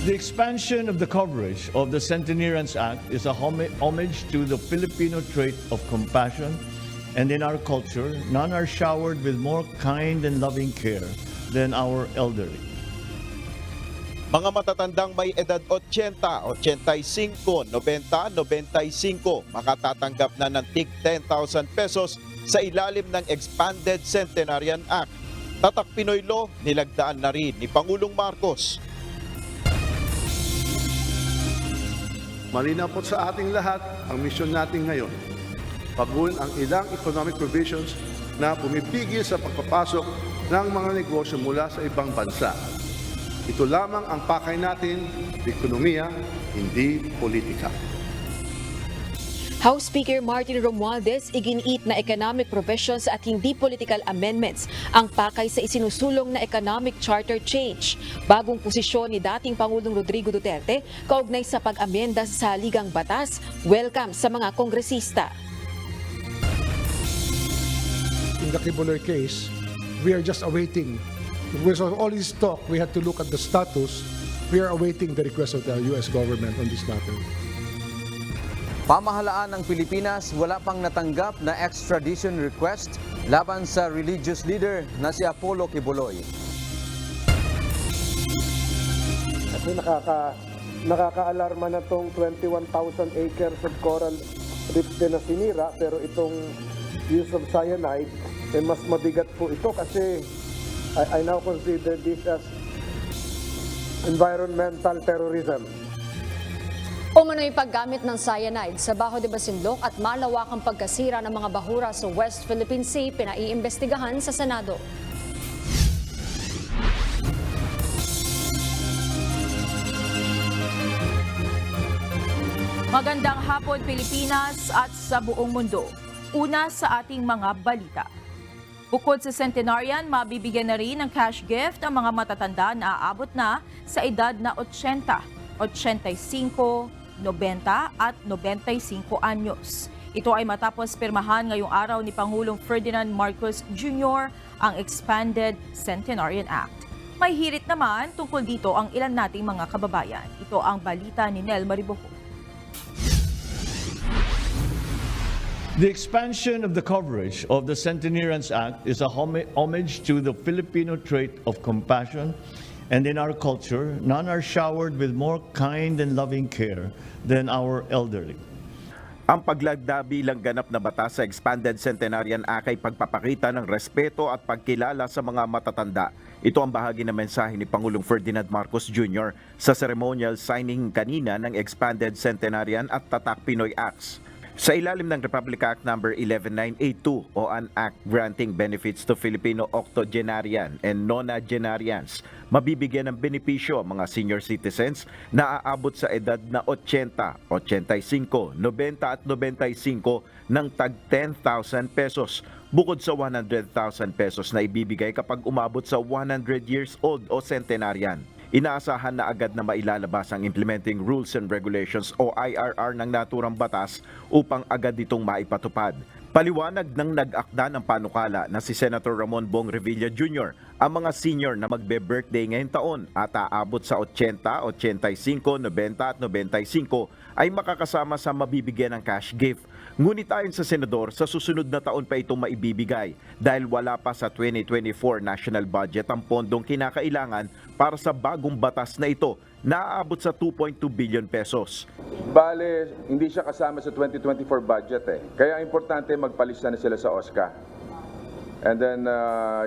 The expansion of the coverage of the Centenarians Act is a homage to the Filipino trait of compassion, and in our culture, none are showered with more kind and loving care than our elderly. Mga matatandang may edad 80, 85, 90, 95 makatatanggap na ng tig 10,000 pesos sa ilalim ng Expanded Centenarian Act. Tatak Pinoy Law, nilagdaan na rin ni Pangulong Marcos. Malinaw po sa ating lahat ang misyon natin ngayon. Baguhin ang ilang economic provisions na pumipigil sa pagpapasok ng mga negosyo mula sa ibang bansa. Ito lamang ang pakay natin, ekonomiya, hindi politika. House Speaker Martin Romualdez iginiit na economic provisions at hindi political amendments ang pakay sa isinusulong na economic charter change. Bagong posisyon ni dating Pangulong Rodrigo Duterte kaugnay sa pag-amenda sa saligang batas. Welcome sa mga kongresista. In the Kibuloy case, we are just awaiting. With all this talk, we had to look at the status. We are awaiting the request of the U.S. government on this matter. Pamahalaan ng Pilipinas wala pang natanggap na extradition request laban sa religious leader na si Apollo Kibuloy. Kasi nakaka-alarma na itong 21,000 acres of coral reef din na sinira, pero itong use of cyanide, mas mabigat po ito kasi I now consider this as environmental terrorism. Umano'y paggamit ng cyanide sa Bajo de Masinloc at malawakang pagkasira ng mga bahura sa West Philippine Sea pinaiimbestigahan sa Senado. Magandang hapon Pilipinas at sa buong mundo. Una sa ating mga balita. Bukod sa centenarian, mabibigyan na rin ng cash gift ang mga matatanda na aabot na sa edad na 80, 85, 90 at 95 anyos. Ito ay matapos pirmahan ngayong araw ni Pangulong Ferdinand Marcos Jr. ang Expanded Centenarian Act. May hirit naman tungkol dito ang ilan nating mga kababayan. Ito ang balita ni Nel Maribojo. The expansion of the coverage of the Centenarians Act is a homage to the Filipino trait of compassion, and in our culture, none are showered with more kind and loving care than our elderly. Ang paglagda bilang ganap na batas sa Expanded Centenarian Act ay pagpapakita ng respeto at pagkilala sa mga matatanda. Ito ang bahagi ng mensahe ni Pangulong Ferdinand Marcos Jr. sa ceremonial signing kanina ng Expanded Centenarian at Tatak Pinoy Acts. Sa ilalim ng Republic Act No. 11982 o an act granting benefits to Filipino octogenarian and nonagenarians, mabibigyan ng benepisyo ang mga senior citizens na aabot sa edad na 80, 85, 90 at 95 ng tag 10,000 pesos bukod sa 100,000 pesos na ibibigay kapag umabot sa 100 years old o centenarian. Inaasahan na agad na mailalabas ang Implementing Rules and Regulations o IRR ng naturang batas upang agad itong maipatupad. Paliwanag ng nag-akda ng panukala na si Senator Ramon Bong Revilla Jr., ang mga senior na magbe-birthday ngayong taon at aabot sa 80, 85, 90 at 95 ay makakasama sa mabibigyan ng cash gift. Ngunit ayon sa Senador, sa susunod na taon pa itong maibibigay dahil wala pa sa 2024 national budget ang pondong kinakailangan para sa bagong batas na ito na aabot sa 2.2 billion pesos. Bale, hindi siya kasama sa 2024 budget eh. Kaya importante magpalista na sila sa OSCA. And then,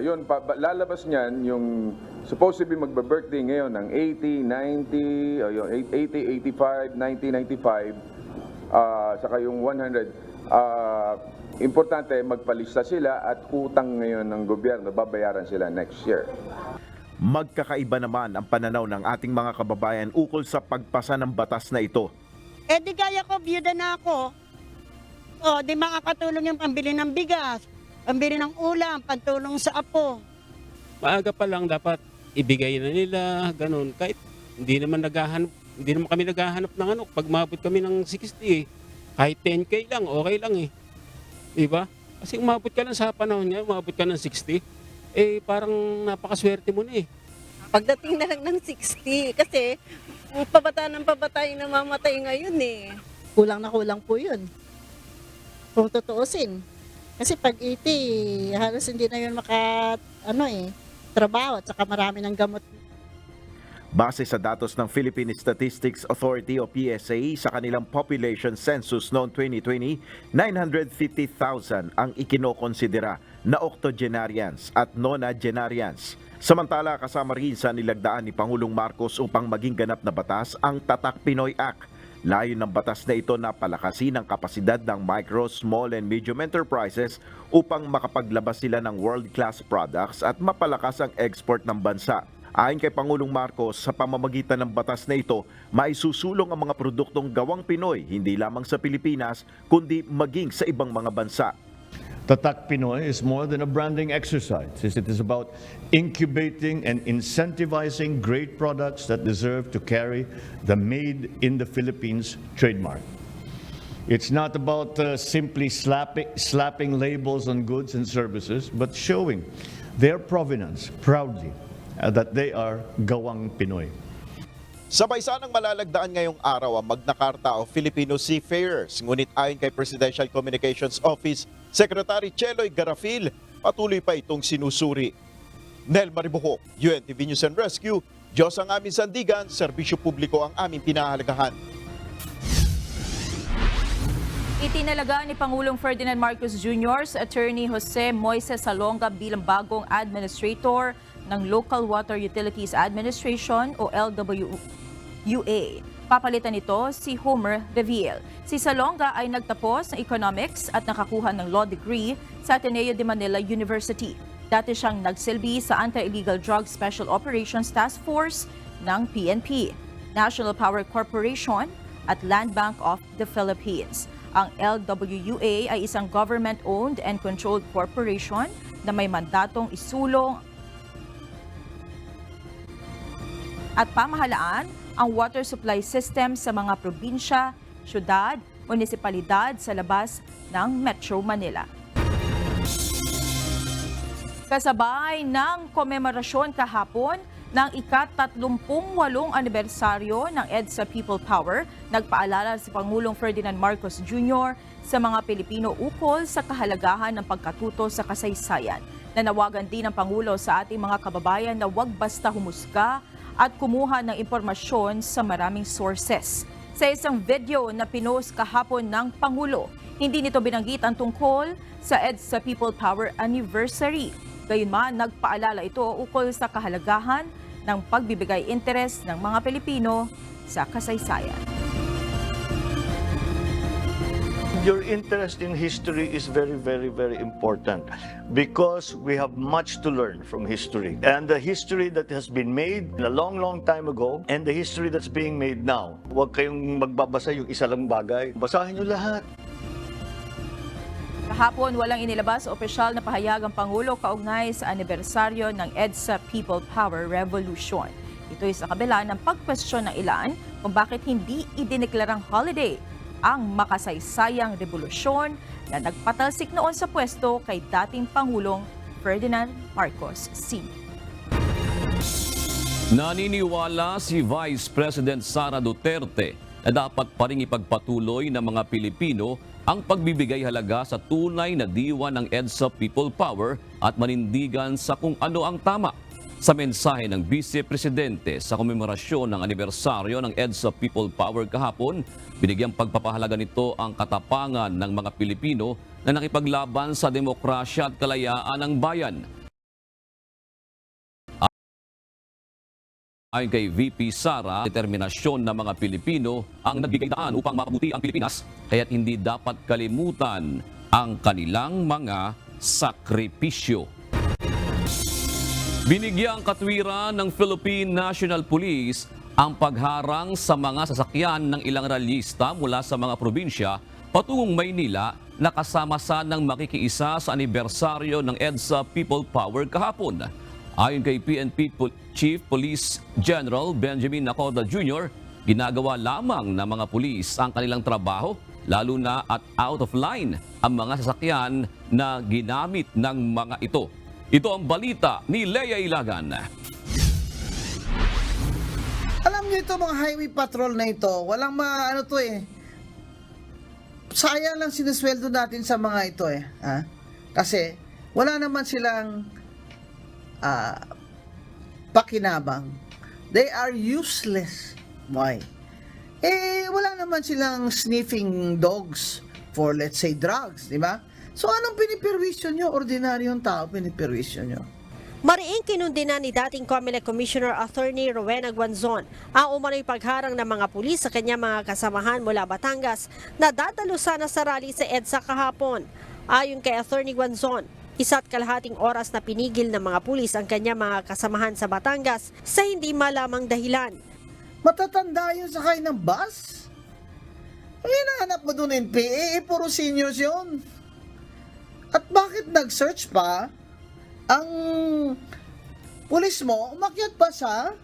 yun, lalabas niyan yung supposed to be magbe-birthday ngayon ng 80, 90, o yung 80, 85, 90, 95, saka yung 100. Importante magpalista sila at utang ngayon ng gobyerno, babayaran sila next year. Magkakaiba naman ang pananaw ng ating mga kababayan ukol sa pagpasa ng batas na ito. Eh di gaya ko, byuda na ako. O, di makakatulong yung pambili ng bigas, pambili ng ulam, pantulong sa apo. Maaga pa lang dapat ibigay na nila, ganun. Kahit hindi naman kami naghahanap ng ano, pag mabot kami ng 60, kahit 10K lang, okay lang eh. Diba? Kasi umabot ka lang sa panahon niya, umabot ka ng 60, parang napakaswerte mo na eh. Pagdating na lang ng 60, kasi Pabata ng pabata yung namamatay ngayon eh. Kulang na kulang po yun. Kung tutuusin. Kasi pag 80, halos hindi na yun trabaho at saka marami ng gamot. Base sa datos ng Philippine Statistics Authority o PSA sa kanilang population census noong 2020, 950,000 ang ikinokonsidera na octogenarians at nonagenarians. Samantala, kasama rin sa nilagdaan ni Pangulong Marcos upang maging ganap na batas ang Tatak Pinoy Act. Layo ng batas na ito na palakasin ang kapasidad ng micro, small and medium enterprises upang makapaglabas sila ng world-class products at mapalakas ang export ng bansa. Ayon kay Pangulong Marcos, sa pamamagitan ng batas na ito, maisusulong ang mga produktong gawang Pinoy hindi lamang sa Pilipinas kundi maging sa ibang mga bansa. Tatak Pinoy is more than a branding exercise. It is about incubating and incentivizing great products that deserve to carry the Made in the Philippines trademark. It's not about simply slapping labels on goods and services, but showing their provenance proudly, that they are gawang Pinoy. Sabay sanang malalagdaan ngayong araw ang Magna Carta o Filipino Seafarers. Ngunit ayon kay Presidential Communications Office Secretary Cheloy Garafil, patuloy pa itong sinusuri. Nel Maribuhok, UNTV News and Rescue, Diyos ang aming sandigan, serbisyo publiko ang aming pinahalagahan. Itinalaga ni Pangulong Ferdinand Marcos Jr. sa Attorney Jose Moises Salonga bilang bagong administrator ng Local Water Utilities Administration o LWUA. Papalitan nito si Homer Reviel. Si Salonga ay nagtapos ng economics at nakakuha ng law degree sa Ateneo de Manila University. Dati siyang nagsilbi sa Anti-Illegal Drug Special Operations Task Force ng PNP, National Power Corporation at Land Bank of the Philippines. Ang LWUA ay isang government-owned and controlled corporation na may mandatong isulong at pamahalaan ang water supply system sa mga probinsya, syudad, munisipalidad sa labas ng Metro Manila. Kasabay ng komemorasyon kahapon ng ika-38 anibersaryo ng EDSA People Power, nagpaalala si Pangulong Ferdinand Marcos Jr. sa mga Pilipino ukol sa kahalagahan ng pagkatuto sa kasaysayan. Nanawagan din ng Pangulo sa ating mga kababayan na huwag basta humusga at kumuha ng impormasyon sa maraming sources. Sa isang video na pinost kahapon ng Pangulo, hindi nito binanggit ang tungkol sa EDSA People Power Anniversary. Gayunman, nagpaalala ito ukol sa kahalagahan ng pagbibigay interes ng mga Pilipino sa kasaysayan. Your interest in history is very, very, very important because we have much to learn from history. And the history that has been made a long, long time ago and the history that's being made now. Huwag kayong magbabasa yung isa lang bagay. Basahin nyo lahat. Kahapon, walang inilabas opisyal na pahayag ang Pangulo kaugnay sa anibersaryo ng EDSA People Power Revolution. Ito ay sa kabila ng pagkwestiyon ng ilan kung bakit hindi idineklarang holiday ang makasaysayang revolusyon na nagpatalsik noon sa pwesto kay dating Pangulong Ferdinand Marcos Sr. Naniniwala si Vice President Sara Duterte na dapat pa rin ipagpatuloy ng mga Pilipino ang pagbibigay halaga sa tunay na diwa ng EDSA People Power at manindigan sa kung ano ang tama. Sa mensahe ng Vice Presidente sa komemorasyon ng anibersaryo ng EDSA People Power kahapon, binigyang pagpapahalaga nito ang katapangan ng mga Pilipino na nakipaglaban sa demokrasya at kalayaan ng bayan. Ayon kay VP Sara, determinasyon ng mga Pilipino ang nagbigay daan upang mapabuti ang Pilipinas, kaya't hindi dapat kalimutan ang kanilang mga sakripisyo. Binigyang katwiran ng Philippine National Police ang pagharang sa mga sasakyan ng ilang rallyista mula sa mga probinsya patungong Maynila na kasama ng makikiisa sa anibersaryo ng EDSA People Power kahapon. Ayon kay PNP Chief Police General Benjamin Nacoda Jr., ginagawa lamang ng mga pulis ang kanilang trabaho, lalo na at out of line ang mga sasakyan na ginamit ng mga ito. Ito ang balita ni Lea Ilagan. Alam Alam niyo ito, mga highway patrol na ito, walang sayang lang sinusweldo natin sa mga ito Kasi wala naman silang pakinabang. They are useless. Why? Wala naman silang sniffing dogs for, let's say, drugs, di ba? So, anong pinipirwisyo nyo? Ordinaryong tao, pinipirwisyo nyo. Mariing kinundina ni dating COMELEC Commissioner Attorney Rowena Guanzon ang umano'y pagharang ng mga pulis sa kanyang mga kasamahan mula Batangas na dadalo sana sa rally sa EDSA kahapon. Ayon kay Attorney Guanzon, 1.5 oras na pinigil ng mga pulis ang kanyang mga kasamahan sa Batangas sa hindi malamang dahilan. Matatanda yung sakay ng bus? Ang hinahanap mo doon, NPA, puro seniors yun. At bakit nag-search pa ang pulis mo, umakyat pa sa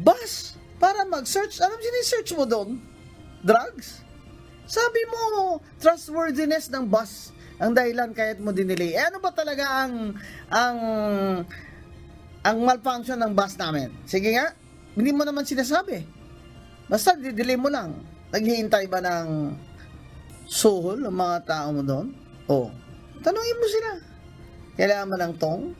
bus para mag-search? Anong sinesearch mo doon? Drugs? Sabi mo, trustworthiness ng bus ang dahilan kaya't mo dinelay. Ano ba talaga ang malfunction ng bus namin? Sige nga, hindi mo naman sinasabi. Basta didelay mo lang. Naghihintay ba ng suhol ang mga tao mo doon? Tanungin mo sila. Kailangan mo ng tong?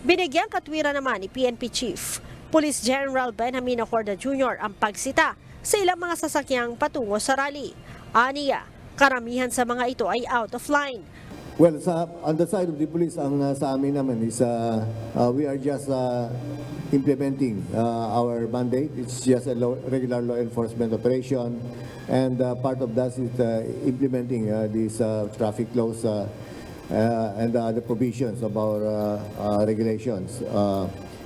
Binigyang katwiran naman ni PNP Chief Police General Benjamin Acorda Jr. ang pagsita sa ilang mga sasakyang patungo sa rally. Aniya, karamihan sa mga ito ay out of line. Well, on the side of the police, ang sa amin naman is we are just implementing our mandate. It's just a regular law enforcement operation, and part of that is implementing these traffic laws and the provisions of our regulations,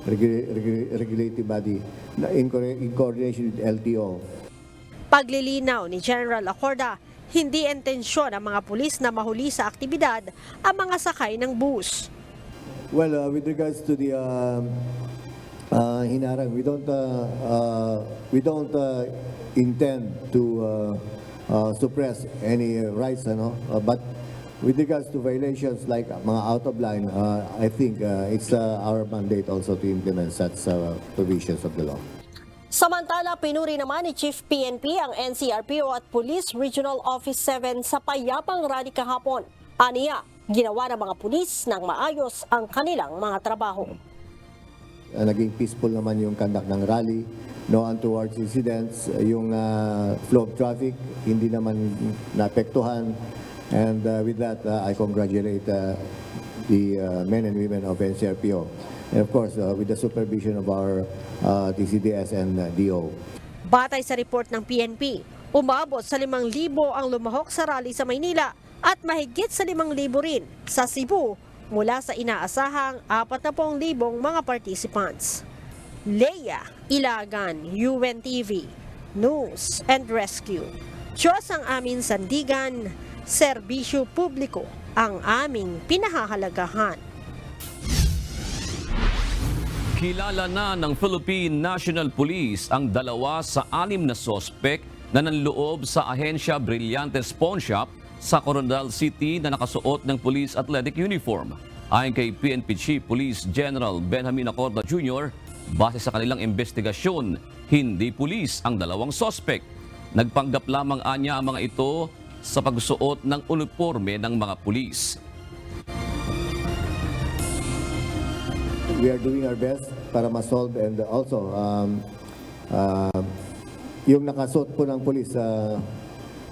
regulative body in coordination with LTO. Paglilinaw ni General Acorda, hindi intensyon ang mga pulis na mahuli sa aktibidad ang mga sakay ng bus. Well, with regards to the hinarang, we don't intend to suppress any rights, but with regards to violations like mga out of line, I think it's our mandate also to implement such provisions of the law. Samantala, pinuri naman ni Chief PNP ang NCRPO at Police Regional Office 7 sa payapang rally kahapon. Aniya, ginawa ng mga pulis ng maayos ang kanilang mga trabaho. Naging peaceful naman yung conduct ng rally, no untoward incidents, yung flow of traffic hindi naman naapektuhan, and with that I congratulate the men and women of NCRPO. And of course, with the supervision of our TCDS and DO. Batay sa report ng PNP, umabot sa 5,000 ang lumahok sa rally sa Maynila at mahigit sa 5,000 rin sa Cebu mula sa inaasahang 40,000 mga participants. Leia Ilagan, UNTV, News and Rescue. Diyos ang aming sandigan, serbisyo publiko ang aming pinahahalagahan. Kilala na ng Philippine National Police ang 2 sa 6 na sospek na nanloob sa ahensya Brillantes Pawn Shop sa Coronadal City na nakasuot ng police athletic uniform. Ayon kay PNP Chief Police General Benjamin Acorda Jr., base sa kanilang investigasyon, hindi pulis ang 2 sospek. Nagpanggap lamang anya ang mga ito sa pagsuot ng uniforme ng mga pulis. We are doing our best para ma-solve, and also yung nakasuot po ng police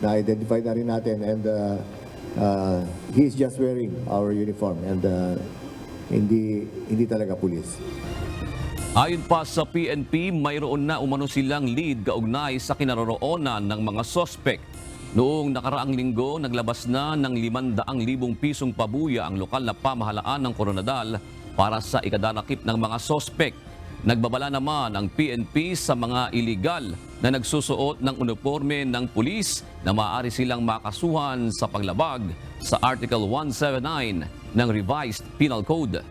na-identify na rin natin, and he is just wearing our uniform, and hindi talaga police. Ayon pa sa PNP, mayroon na umano silang lead kaugnay sa kinaroroonan ng mga sospek. Noong nakaraang linggo, naglabas na ng 500,000 pisong pabuya ang lokal na pamahalaan ng Coronadal para sa ikadanakip ng mga sospek. Nagbabala naman ang PNP sa mga iligal na nagsusuot ng uniforme ng pulis na maaari silang makasuhan sa paglabag sa Article 179 ng Revised Penal Code.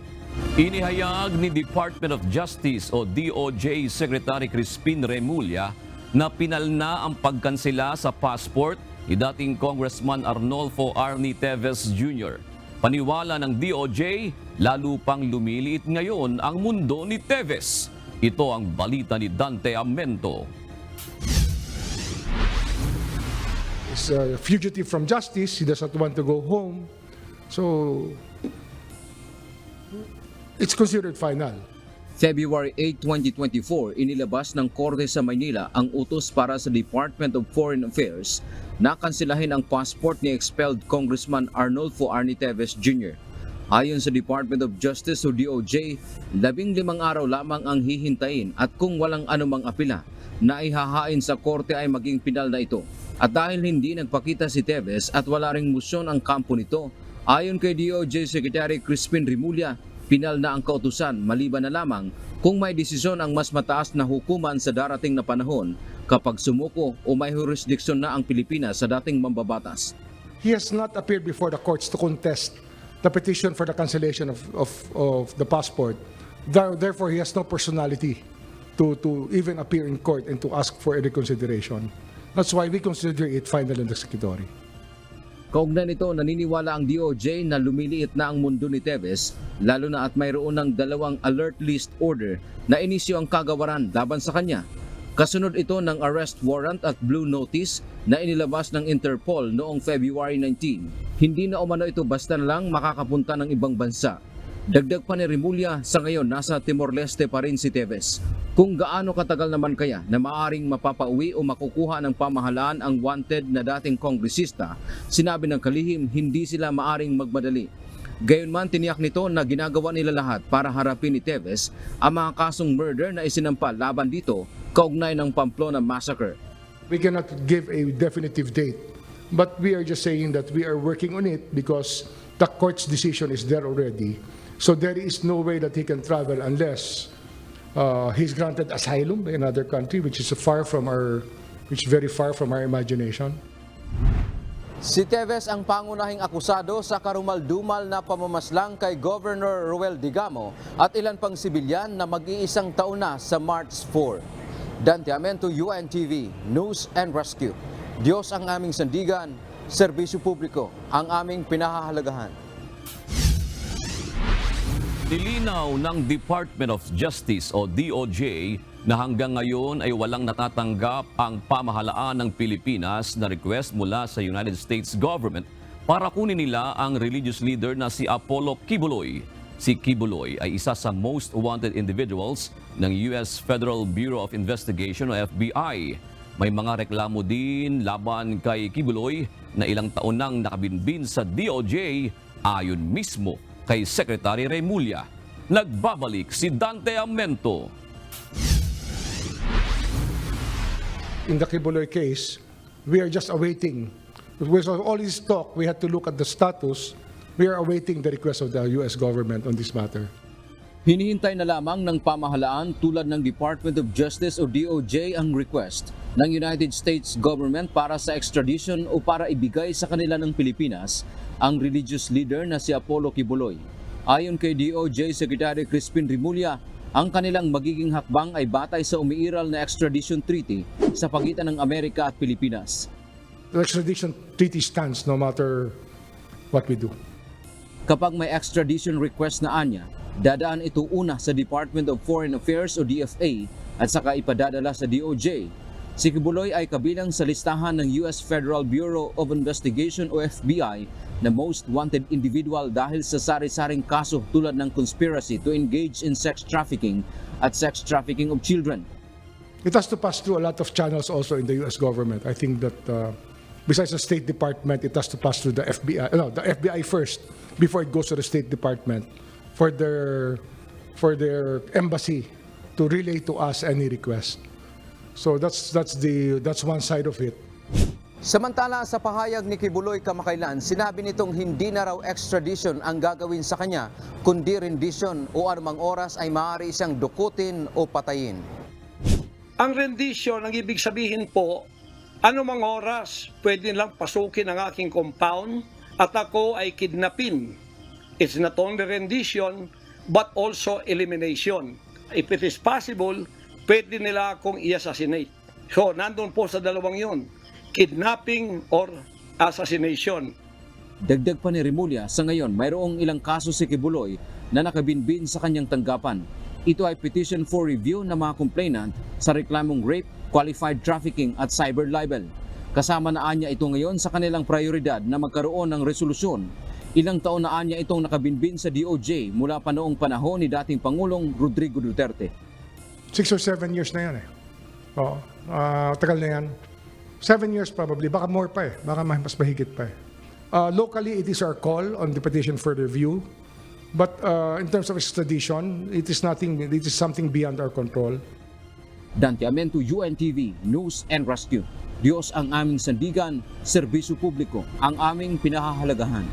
Inihayag ni Department of Justice o DOJ Secretary Crispin Remulla na pinal na ang pagkansela sa passport ni dating Congressman Arnolfo Arnie Teves Jr. Paniwala ng DOJ, lalo pang lumiliit ngayon ang mundo ni Teves. Ito ang balita ni Dante Amento. He's a fugitive from justice. He doesn't want to go home. So, it's considered final. February 8, 2024, inilabas ng Korte sa Maynila ang utos para sa Department of Foreign Affairs na kansilahin ang passport ni expelled Congressman Arnolfo Arnie Teves Jr. Ayon sa Department of Justice o DOJ, 15 araw lamang ang hihintayin at kung walang anumang apila na ihahain sa korte ay maging pinal na ito. At dahil hindi nagpakita si Teves at wala ring musyon ang kampo nito, ayon kay DOJ Secretary Crispin Rimulya, pinal na ang kautusan maliban na lamang kung may desisyon ang mas mataas na hukuman sa darating na panahon kapag sumuko o may jurisdiksyon na ang Pilipinas sa dating mambabatas. He has not appeared before the courts to contest the petition for the cancellation of the passport. Therefore, he has no personality to even appear in court and to ask for a reconsideration. That's why we consider it final and executory. Kaugnay nito, naniniwala ang DOJ na lumiliit na ang mundo ni Teves, lalo na at mayroon ng 2 alert list order na inisyo ang kagawaran laban sa kanya. Kasunod ito ng arrest warrant at blue notice na inilabas ng Interpol noong February 19. Hindi na umano ito basta na lang makakapunta ng ibang bansa. Dagdag pa ni Rimulya, sa ngayon nasa Timor-Leste pa rin si Teves. Kung gaano katagal naman kaya na maaring mapapauwi o makukuha ng pamahalaan ang wanted na dating kongresista, sinabi ng kalihim hindi sila maaring magmadali. Gayunman, tiniyak nito na ginagawa nila lahat para harapin ni Teves ang mga kasong murder na isinampa laban dito kaugnay ng Pamplona Massacre. We cannot give a definitive date, but we are just saying that we are working on it because the court's decision is there already. So there is no way that he can travel unless he's granted asylum by another country, which is very far from our imagination. Si Teves ang pangunahing akusado sa karumal-dumal na pamamaslang kay Governor Roel Digamo at ilan pang sibilyan na mag-iisang taon na sa March 4. Dante Amento, UNTV, News and Rescue. Diyos ang aming sandigan, serbisyo publiko ang aming pinahahalagahan. Nilinaw ng Department of Justice o DOJ na hanggang ngayon ay walang natatanggap ang pamahalaan ng Pilipinas na request mula sa United States government para kunin nila ang religious leader na si Apollo Kibuloy. Si Kibuloy ay isa sa most wanted individuals ng US Federal Bureau of Investigation o FBI. May mga reklamo din laban kay Kibuloy na ilang taon nang nakabinbin sa DOJ ayon mismo kay Secretary Rimulya. Nagbabalik si Dante Amento. In the Kibuloy case, we are just awaiting. With all this talk, we had to look at the status. We are awaiting the request of the U.S. government on this matter. Hinihintay na lamang ng pamahalaan tulad ng Department of Justice o DOJ ang request ng United States government para sa extradition o para ibigay sa kanila ng Pilipinas ang religious leader na si Apollo Kibuloy. Ayon kay DOJ Secretary Crispin Rimulya, ang kanilang magiging hakbang ay batay sa umiiral na extradition treaty sa pagitan ng Amerika at Pilipinas. The extradition treaty stands no matter what we do. Kapag may extradition request na anya, dadaan ito una sa Department of Foreign Affairs o DFA at saka ipadadala sa DOJ. Si Kibuloy ay kabilang sa listahan ng US Federal Bureau of Investigation o FBI na most wanted individual dahil sa sari-saring kaso tulad ng conspiracy to engage in sex trafficking at sex trafficking of children. It has to pass through a lot of channels also in the US government. I think that besides the State Department, it has to pass through the FBI. No, the FBI first before it goes to the State Department for their embassy to relay to us any request. So that's one side of it. Samantala sa pahayag ni Kibuloy kamakailan, sinabi nitong hindi na raw extradition ang gagawin sa kanya, kundi rendition o anumang oras ay maaari siyang dukutin o patayin. Ang rendition, ang ibig sabihin po, anumang oras pwede lang pasukin ang aking compound at ako ay kidnapin. It's not only rendition but also elimination. If it is possible, pwede nila akong i-assassinate. So, nandun po sa dalawang yun, kidnapping or assassination. Dagdag pa ni Rimulya, sa ngayon mayroong ilang kaso si Kibuloy na nakabinbin sa kanyang tanggapan. Ito ay petition for review ng mga complainant sa reklamong rape, qualified trafficking at cyber libel. Kasama na anya ito ngayon sa kanilang prioridad na magkaroon ng resolusyon. Ilang taon na anya itong nakabinbin sa DOJ mula pa noong panahon ni dating Pangulong Rodrigo Duterte. 6 or 7 years na yan eh. Oo, tagal na yan. 7 years probably, baka more pa eh. Baka mas mahigit pa eh. Locally, it is our call on the petition for review. But in terms of extradition, it is something beyond our control. Dante Amento, UNTV, News and Rescue. Diyos ang aming sandigan, serbisyo publiko ang aming pinahahalagahan.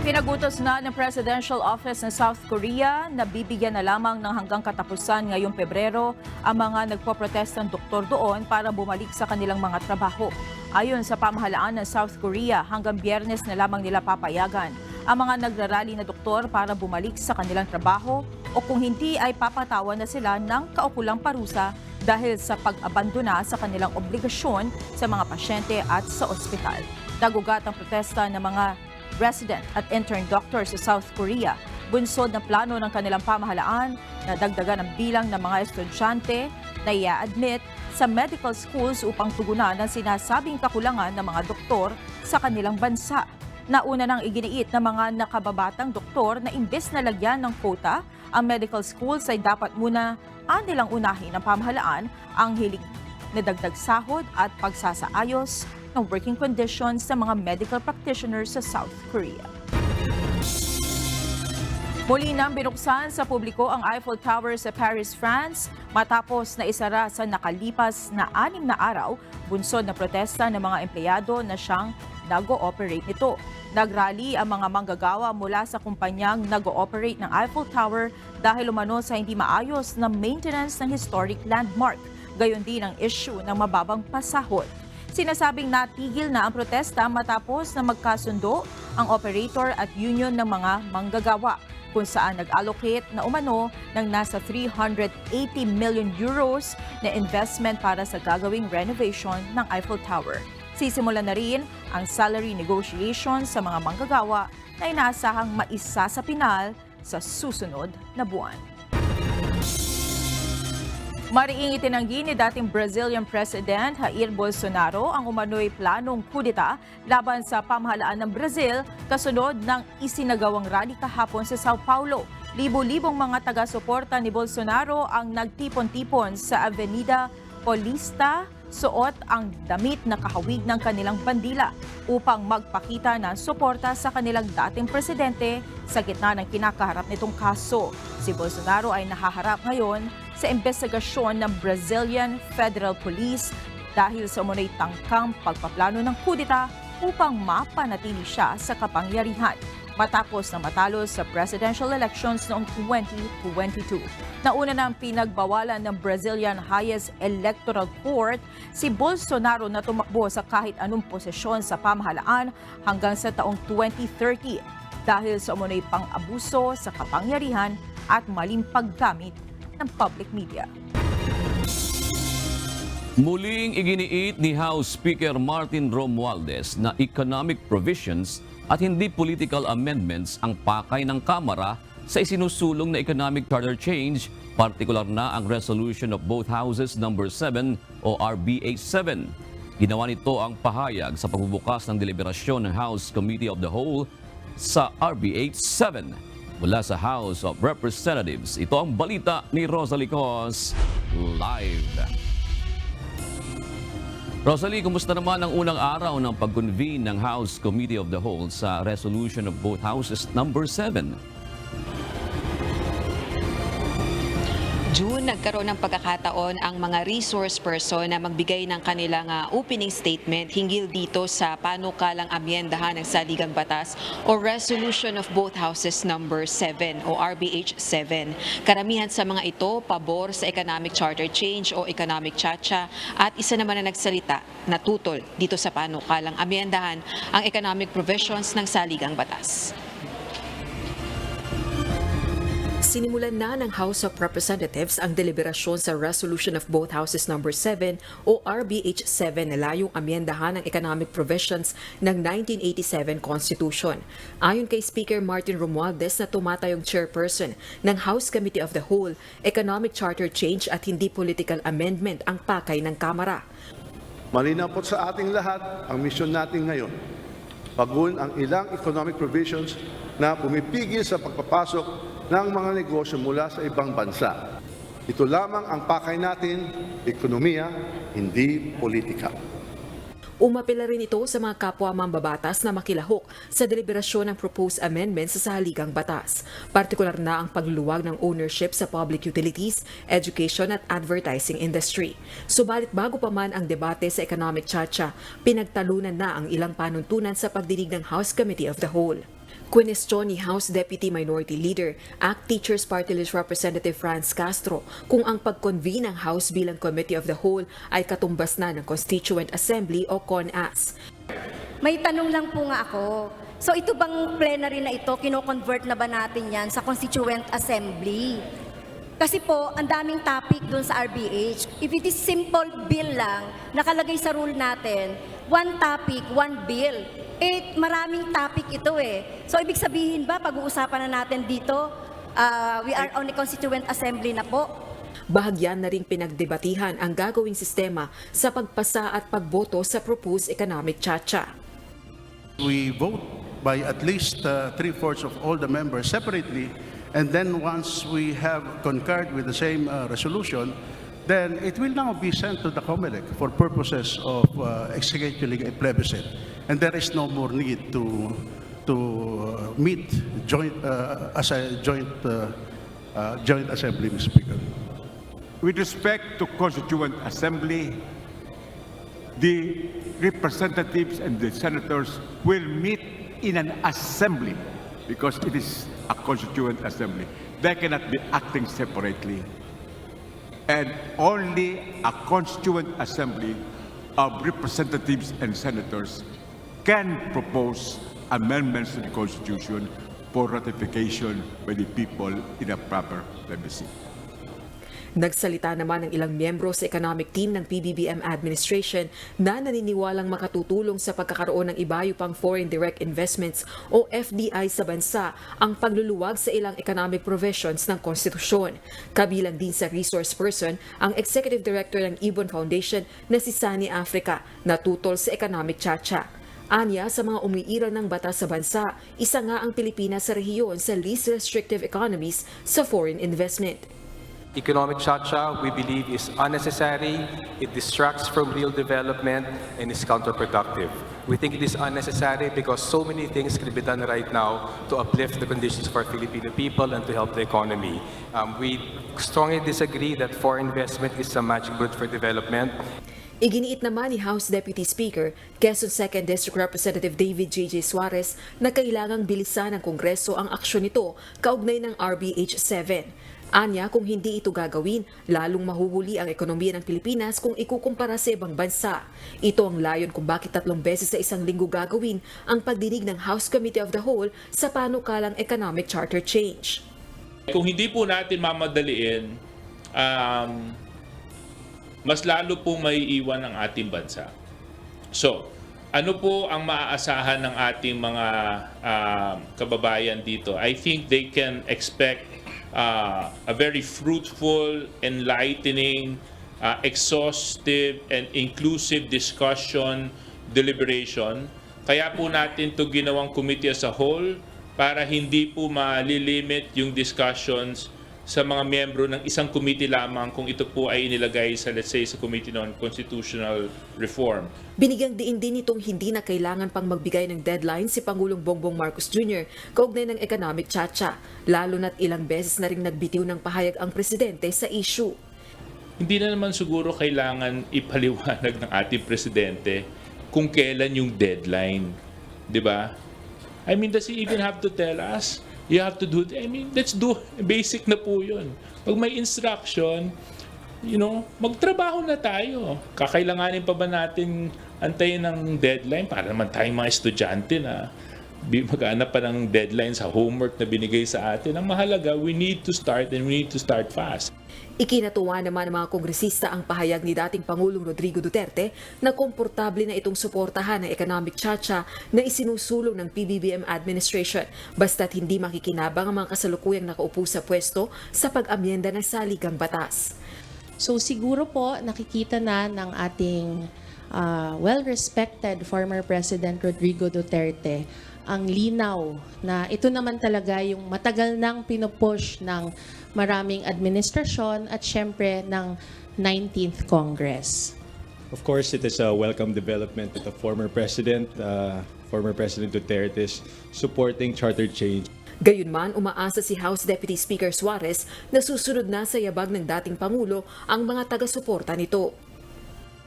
Pinagutos na ng Presidential Office ng South Korea na bibigyan na lamang ng hanggang katapusan ngayong Pebrero ang mga nagpoprotestang doktor doon para bumalik sa kanilang mga trabaho. Ayon sa pamahalaan ng South Korea, hanggang Biyernes na lamang nila papayagan ang mga nagrarally na doktor para bumalik sa kanilang trabaho o kung hindi ay papatawan na sila ng kaukulang parusa dahil sa pag-abandona sa kanilang obligasyon sa mga pasyente at sa ospital. Nagugat ang protesta ng mga resident at intern doctors sa South Korea. Bunsod ng plano ng kanilang pamahalaan na dagdagan ang bilang ng mga estudyante na i-admit sa medical schools upang tugunan ang sinasabing kakulangan ng mga doktor sa kanilang bansa. Nauna nang iginiit ng mga nakababatang doktor na imbes na lagyan ng quota, ang medical schools ay dapat muna nilang unahin ng pamahalaan ang hiling na dagdag sahod at pagsasaayos ng working conditions sa mga medical practitioners sa South Korea. Muli nang binuksan sa publiko ang Eiffel Tower sa Paris, France matapos na isara sa nakalipas na 6 na araw, bunsod na protesta ng mga empleyado na siyang nag-ooperate nito. Nagrally ang mga manggagawa mula sa kumpanyang nag-ooperate ng Eiffel Tower dahil umano sa hindi maayos na maintenance ng historic landmark, gayon din ang issue ng mababang pasahod. Sinasabing natigil na ang protesta matapos na magkasundo ang operator at union ng mga manggagawa, kung saan nag-allocate na umano ng nasa 380 million euros na investment para sa gagawing renovation ng Eiffel Tower. Sisimulan na rin ang salary negotiations sa mga manggagawa na inaasahang maisa sa pinal sa susunod na buwan. Mariing itinanggi ni dating Brazilian President Jair Bolsonaro ang umano'y planong kudeta laban sa pamahalaan ng Brazil kasunod ng isinagawang rally kahapon sa Sao Paulo. Libo-libong mga taga-suporta ni Bolsonaro ang nagtipon-tipon sa Avenida Paulista, suot ang damit na kahawig ng kanilang bandila upang magpakita ng suporta sa kanilang dating presidente sa gitna ng kinakaharap nitong kaso. Si Bolsonaro ay nahaharap ngayon sa investigasyon ng Brazilian Federal Police dahil sa umunay tangkang pagpaplano ng kudeta upang mapanatili siya sa kapangyarihan matapos na matalo sa presidential elections noong 2022. Nauna na ang pinagbawalan ng Brazilian Highest Electoral Court si Bolsonaro na tumakbo sa kahit anong posisyon sa pamahalaan hanggang sa taong 2030 dahil sa umunay pang-abuso sa kapangyarihan at maling paggamit ng public media. Muling iginiit ni House Speaker Martin Romualdez na economic provisions at hindi political amendments ang pakay ng Kamara sa isinusulong na economic charter change, partikular na ang resolution of both houses number 7 o RBH 7. Ginawa nito ang pahayag sa pagbubukas ng deliberasyon ng House Committee of the Whole sa RBH 7 mula sa House of Representatives. Ito ang balita ni Rosalie Cos live. Rosalie, kumusta naman ang unang araw ng pag-convene ng House Committee of the Whole sa resolution of both houses number 7? June, nagkaroon ng pagkakataon ang mga resource person na magbigay ng kanilang opening statement hinggil dito sa panukalang amyendahan ng Saligang Batas o Resolution of Both Houses number 7 o RBH 7. Karamihan sa mga ito pabor sa economic charter change o economic chacha at isa naman na nagsalita na tutol dito sa panukalang amyendahan ang economic provisions ng Saligang Batas. Sinimulan na ng House of Representatives ang deliberasyon sa Resolution of both Houses No. 7 o RBH7 na layong amyendahan ng economic provisions ng 1987 Constitution. Ayon kay Speaker Martin Romualdez na tumatayong chairperson ng House Committee of the Whole, economic charter change at hindi political amendment ang pakay ng Kamara. Malinaw po sa ating lahat ang misyon natin ngayon. Baguhin ang ilang economic provisions na pumipigil sa pagpapasok ng mga negosyo mula sa ibang bansa. Ito lamang ang pakay natin, ekonomiya, hindi politika. Umapela rin ito sa mga kapwa mambabatas na makilahok sa deliberasyon ng proposed amendments sa saligang batas. Partikular na ang pagluluwag ng ownership sa public utilities, education at advertising industry. Subalit bago pa man ang debate sa economic chacha, pinagtalunan na ang ilang panuntunan sa pagdinig ng House Committee of the Whole. Kwinestyon ni House Deputy Minority Leader, ACT Teachers Party List Representative Franz Castro kung ang pag-convene ng House bilang Committee of the Whole ay katumbas na ng Constituent Assembly o CONAS. May tanong lang po nga ako. So ito bang plenary na ito, kino-convert na ba natin yan sa Constituent Assembly? Kasi po, ang daming topic dun sa RBH. If it is simple bill lang, nakalagay sa rule natin, one topic, one bill. Maraming topic ito eh. So, ibig sabihin ba, pag-uusapan na natin dito, we are on a Constituent Assembly na po? Bahagyan na ring pinagdebatihan ang gagawing sistema sa pagpasa at pagboto sa proposed economic chacha. We vote by at least 3/4 of all the members separately, and then once we have concurred with the same resolution, then it will now be sent to the COMELEC for purposes of executing a plebiscite. And there is no more need to meet as a joint assembly, Mr. Speaker. With respect to Constituent Assembly, the representatives and the senators will meet in an assembly because it is a Constituent Assembly. They cannot be acting separately. And only a Constituent Assembly of representatives and senators can propose amendments to the Constitution for ratification by the people in a proper plebiscite. Nagsalita naman ng ilang miyembro sa economic team ng PBBM administration na naniniwalang makatutulong sa pagkakaroon ng ibayo pang foreign direct investments o FDI sa bansa ang pagluluwag sa ilang economic provisions ng konstitusyon. Kabilang din sa resource person ang Executive Director ng Ibon Foundation na si Sani Africa na tutol sa economic chacha. Anya, sa mga umiiral ng batas sa bansa, isa nga ang Pilipinas sa rehiyon sa least restrictive economies sa foreign investment. Economic chacha, we believe, is unnecessary, it distracts from real development, and is counterproductive. We think it is unnecessary because so many things can be done right now to uplift the conditions for Filipino people and to help the economy. We strongly disagree that foreign investment is a magic bullet for development. Iginiit naman ni House Deputy Speaker, Quezon 2nd District Representative David J.J. Suarez na kailangang bilisan ng Kongreso ang aksyon nito kaugnay ng RBH7. Anya, kung hindi ito gagawin, lalong mahuhuli ang ekonomiya ng Pilipinas kung ikukumpara sa ibang bansa. Ito ang layon kung bakit 3 beses sa isang linggo gagawin ang pagdinig ng House Committee of the Whole sa panukalang economic charter change. Kung hindi po natin mamadaliin, mas lalo po may iwan ang ating bansa. So, ano po ang maaasahan ng ating mga kababayan dito? I think they can expect a very fruitful, enlightening, exhaustive, and inclusive discussion, deliberation. Kaya po natin ito ginawang committee as a whole para hindi po malilimit yung discussions sa mga miyembro ng isang committee lamang kung ito po ay inilagay sa, let's say, sa Committee on Constitutional Reform. Binigyang diin din itong hindi na kailangan pang magbigay ng deadline si Pangulong Bongbong Marcos Jr. kaugnay ng economic chacha, lalo na't ilang beses na ring nagbitiw ng pahayag ang presidente sa issue. Hindi na naman siguro kailangan ipaliwanag ng ating presidente kung kailan yung deadline. Di ba? I mean, does he even have to tell us? You have to do, let's do, basic na po yun. Pag may instruction, magtrabaho na tayo. Kakailanganin pa ba natin antayin ng deadline para naman tayong mga estudyante na maghanap pa ng deadline sa homework na binigay sa atin. Ang mahalaga, we need to start and we need to start fast. Ikinatuwa naman ng mga kongresista ang pahayag ni dating Pangulong Rodrigo Duterte na komportable na itong suportahan ng economic tsa-tsa na isinusulong ng PBBM administration basta't hindi makikinabang ang mga kasalukuyang nakaupo sa pwesto sa pag-amyenda ng saligang batas. So siguro po nakikita na ng ating well-respected former President Rodrigo Duterte ang linaw na ito naman talaga yung matagal nang pinupush ng maraming administrasyon at syempre ng 19th Congress. Of course, it is a welcome development that the former President Duterte is supporting charter change. Gayunman, umaasa si House Deputy Speaker Suarez na susunod na sa yabag ng dating Pangulo ang mga taga-suporta nito.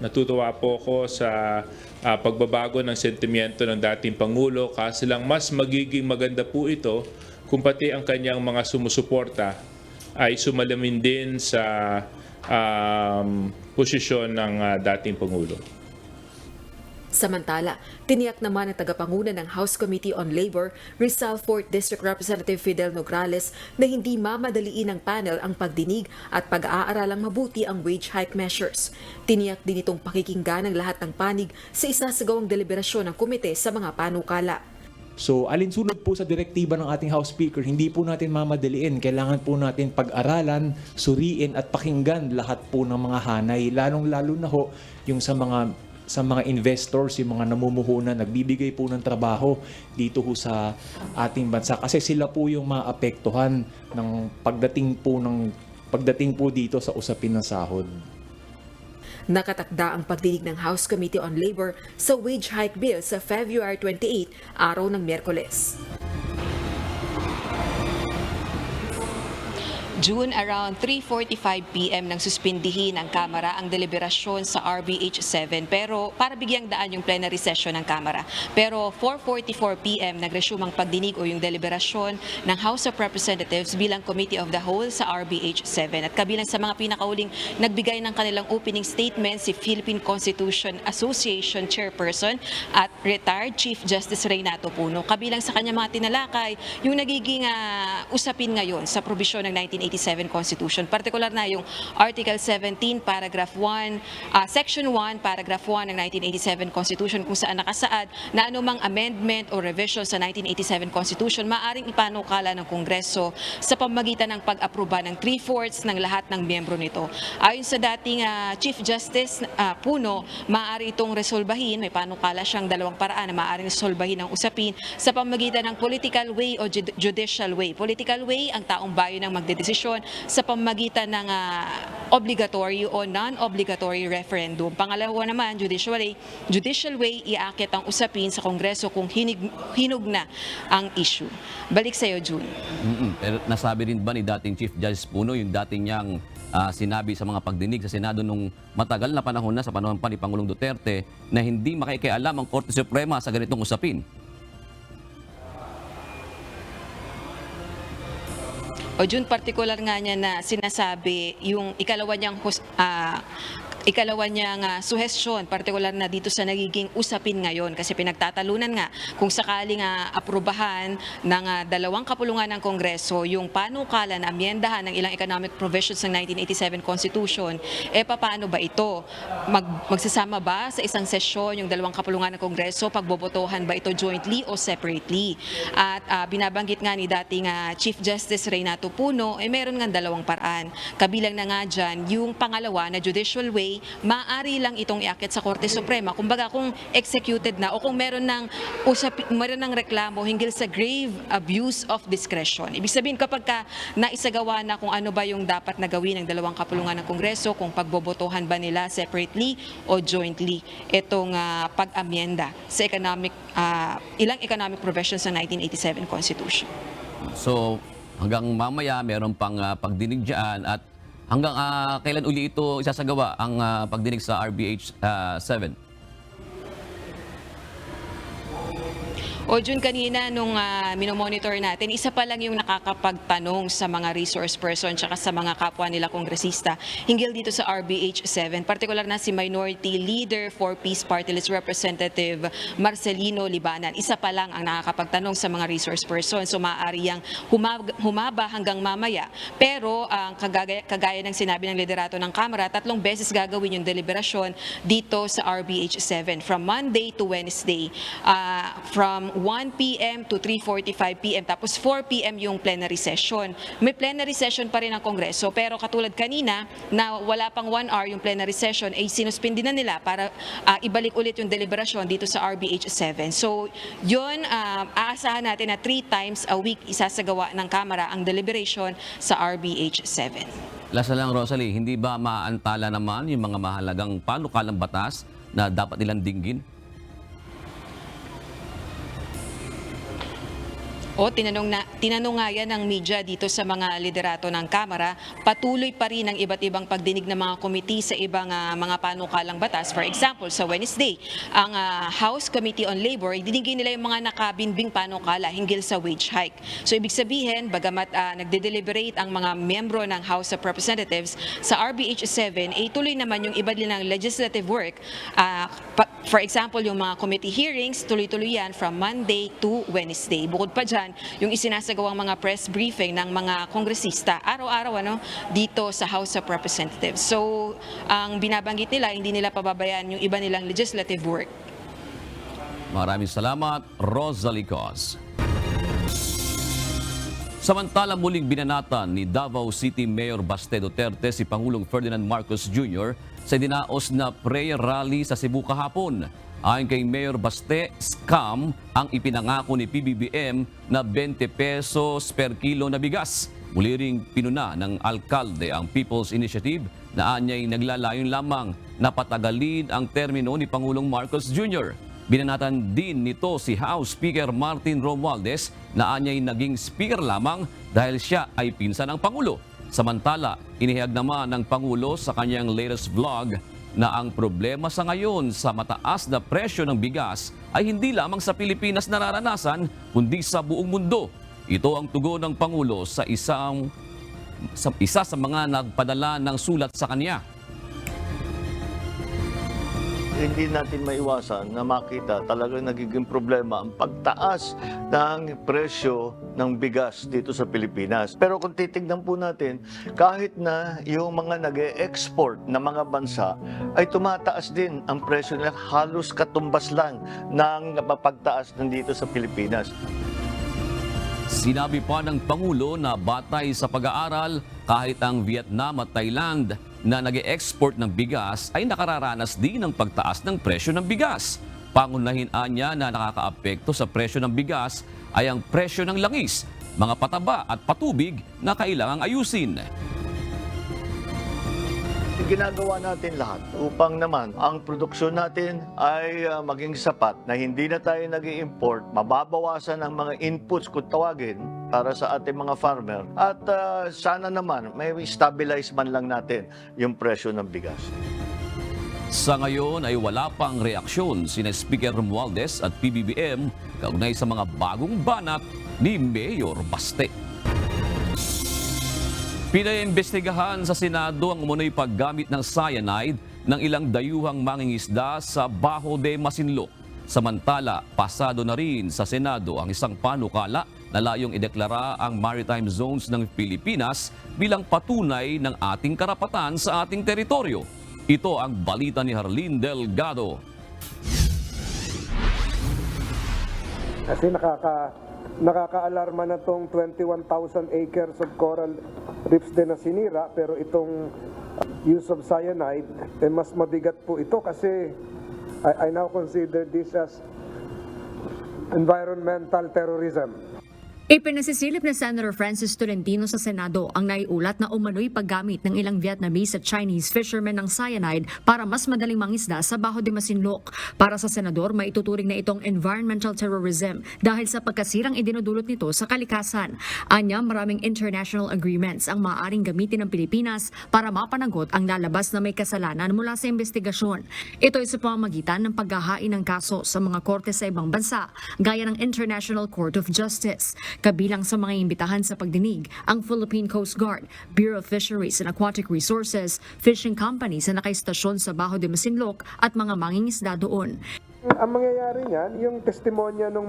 Natutuwa po ako sa pagbabago ng sentimiento ng dating Pangulo kasi lang mas magiging maganda po ito kung pati ang kanyang mga sumusuporta ay sumalamin din sa posisyon ng dating Pangulo. Samantala, tiniyak naman ng tagapanguna ng House Committee on Labor, Rizal 4th District Representative Fidel Nograles na hindi mamadaliin ng panel ang pagdinig at pag-aaralang mabuti ang wage hike measures. Tiniyak din itong pakikinggan ng lahat ng panig sa isasagawang deliberasyon ng komite sa mga panukala. So alinsunod po sa direktiba ng ating House Speaker, hindi po natin mamadaliin. Kailangan po natin pag-aralan, suriin at pakinggan lahat po ng mga hanay. Lalong-lalo na ho yung sa mga investors, yung mga namumuhunan, nagbibigay po ng trabaho dito ho sa ating bansa. Kasi sila po yung maapektuhan ng pagdating po dito sa usapin ng sahod. Nakatakda ang pagdinig ng House Committee on Labor sa wage hike bill sa February 28, araw ng Miyerkules. June around 3:45 PM nang suspindihin ng Kamara ang deliberasyon sa RBH 7 pero para bigyang daan yung plenary session ng Kamara. Pero 4:44 PM nag-resume ang pagdinig o yung deliberasyon ng House of Representatives bilang Committee of the Whole sa RBH 7 at kabilang sa mga pinakauling nagbigay ng kanilang opening statement si Philippine Constitution Association Chairperson at retired Chief Justice Renato Puno. Kabilang sa kanya mga tinalakay yung nagiging usapin ngayon sa probisyon ng 1987 Constitution. Partikular na yung Article 17, Paragraph 1, Section 1, Paragraph 1 ng 1987 Constitution kung saan nakasaad na anumang amendment o revision sa 1987 Constitution maaring ipanukala ng Kongreso sa pamamagitan ng pag-aproba ng 3/4 ng lahat ng miyembro nito. Ayon sa dating Chief Justice Puno, maaari itong resolbahin, may panukala siyang dalawang paraan na maaaring resolbahin ang usapin sa pamamagitan ng political way o judicial way. Political way, ang taong bayan ang magdedesisyon sa pamamagitan ng obligatory o non-obligatory referendum. Pangalawa naman, judicial way, iaakit ang usapin sa Kongreso kung hinug na ang issue. Balik sa iyo, June. Pero nasabi rin ba ni dating Chief Justice Puno yung dating niyang sinabi sa mga pagdinig sa Senado nung matagal na panahon na sa panahon pa ni Pangulong Duterte na hindi makikialam ang Korte Suprema sa ganitong usapin? O June, partikular nga niya na sinasabi yung ikalawa niyang suhestyon, partikular na dito sa nagiging usapin ngayon kasi pinagtatalunan nga kung sakaling aprubahan ng dalawang kapulungan ng Kongreso yung panukala na amyendahan ng ilang economic provisions ng 1987 Constitution, paano ba ito? Magsasama ba sa isang sesyon yung dalawang kapulungan ng Kongreso? Pagbobotohan ba ito jointly o separately? At binabanggit nga ni dating Chief Justice Renato Puno, meron nga dalawang paraan. Kabilang na nga dyan yung pangalawa na judicial way, maaari lang itong iakit sa Korte Suprema. Kumbaga kung executed na o kung meron ng reklamo hinggil sa grave abuse of discretion. Ibig sabihin kapag naisagawa na kung ano ba yung dapat na gawin ng dalawang kapulungan ng Kongreso, kung pagbobotohan ba nila separately o jointly itong pag-amyenda sa ilang economic provisions ng 1987 Constitution. So hanggang mamaya meron pang pagdinig dyan at hanggang kailan uli ito isasagawa ang pagdinig sa RBH 7? O Jun, kanina nung minomonitor natin, isa pa lang yung nakakapagtanong sa mga resource person tsaka sa mga kapwa nila kongresista hinggil dito sa RBH 7. Partikular na si Minority Leader for Peace Party List Representative Marcelino Libanan. Isa pa lang ang nakakapagtanong sa mga resource person. So maaari yang humaba hanggang mamaya. Pero ang kagaya ng sinabi ng liderato ng Kamara, 3 beses gagawin yung deliberasyon dito sa RBH 7 from Monday to Wednesday. From 1 p.m. to 3:45 p.m. Tapos 4 p.m. yung plenary session. May plenary session pa rin ang Kongreso, pero katulad kanina na wala pang 1 hour yung plenary session, ay sinuspindi na nila para ibalik ulit yung deliberasyon dito sa RBH 7. So yun, aasahan natin na 3 times a week isasagawa ng Kamara ang deliberation sa RBH 7. Lasa lang, Rosalie, hindi ba maantala naman yung mga mahalagang panukalang batas na dapat nilang dinggin? O tinanong nga yan ng media dito sa mga liderato ng Kamara, patuloy pa rin ang iba't ibang pagdinig ng mga komite sa ibang mga panukalang batas. For example, sa Wednesday, ang House Committee on Labor, dinigin nila yung mga nakabinbing panukala hinggil sa wage hike. So ibig sabihin, bagamat nagde-deliberate ang mga miyembro ng House of Representatives sa RBH 7, tuloy naman yung iba nilang legislative work. For example, yung mga committee hearings, tuloy-tuloy yan from Monday to Wednesday. Bukod pa dyan, yung isinasagawang mga press briefing ng mga kongresista araw-araw dito sa House of Representatives. So, ang binabanggit nila, hindi nila pababayaan yung iba nilang legislative work. Maraming salamat, Rosalie Cos. Samantala, muling binanatan ni Davao City Mayor Baste Duterte si Pangulong Ferdinand Marcos Jr. sa dinaos na prayer rally sa Cebu kahapon. Ayon kay Mayor Baste, scam ang ipinangako ni PBBM na 20 pesos per kilo na bigas. Muli ring pinuna ng alkalde ang People's Initiative na anyay naglalayon lamang na patagalin ang termino ni Pangulong Marcos Jr. Binanatan din nito si House Speaker Martin Romualdez na anyay naging speaker lamang dahil siya ay pinsan ng Pangulo. Samantala, inihayag naman ng Pangulo sa kanyang latest vlog na ang problema sa ngayon sa mataas na presyo ng bigas ay hindi lamang sa Pilipinas nararanasan kundi sa buong mundo. Ito ang tugon ng Pangulo sa isa sa mga nagpadala ng sulat sa kanya. Hindi natin maiwasan na makita talagang nagiging problema ang pagtaas ng presyo ng bigas dito sa Pilipinas. Pero kung titignan po natin, kahit na yung mga nag-e-export na mga bansa ay tumataas din ang presyo nila, halos katumbas lang ng pagtaas nandito sa Pilipinas. Sinabi pa ng Pangulo na batay sa pag-aaral, kahit ang Vietnam at Thailand na nag-e-export ng bigas ay nakararanas din ng pagtaas ng presyo ng bigas. Pangunahin niya na nakakaapekto sa presyo ng bigas ay ang presyo ng langis, mga pataba at patubig na kailangang ayusin. Ginagawa natin lahat upang naman ang produksyon natin ay maging sapat na hindi na tayo nag-i-import, mababawasan ang mga inputs kung tawagin para sa ating mga farmer at sana naman may stabilize man lang natin yung presyo ng bigas. Sa ngayon ay wala pang reaksyon sina Speaker Romualdez at PBBM kaugnay sa mga bagong banat ni Mayor Baste. Pinaimbestigahan sa Senado ang umunoy paggamit ng cyanide ng ilang dayuhang mangingisda sa Bajo de Masinloc. Samantala, pasado na rin sa Senado ang isang panukala na layong ideklara ang maritime zones ng Pilipinas bilang patunay ng ating karapatan sa ating teritoryo. Ito ang balita ni Harleen Delgado. Kasi nakaka-alarma na itong 21,000 acres of coral reefs din na sinira, pero itong use of cyanide, mas mabigat po ito kasi I now consider this as environmental terrorism. Ipinasisilip na Senator Francis Tolentino sa Senado ang naiulat na umano'y paggamit ng ilang Vietnamese at Chinese fishermen ng cyanide para mas madaling mangisda sa Baho de Masinloc. Para sa Senador, maituturing na itong environmental terrorism dahil sa pagkasirang idinudulot nito sa kalikasan. Anya, maraming international agreements ang maaaring gamitin ng Pilipinas para mapanagot ang lalabas na may kasalanan mula sa investigasyon. Ito ay sa pamamagitan ng paghahain ng kaso sa mga korte sa ibang bansa, gaya ng International Court of Justice. Kabilang sa mga imbitahan sa pagdinig ang Philippine Coast Guard, Bureau of Fisheries and Aquatic Resources, fishing companies na nakaistasyon sa Baho de Masinloc at mga mangingisda doon. Ang mangyayari niyan, yung testimonya ng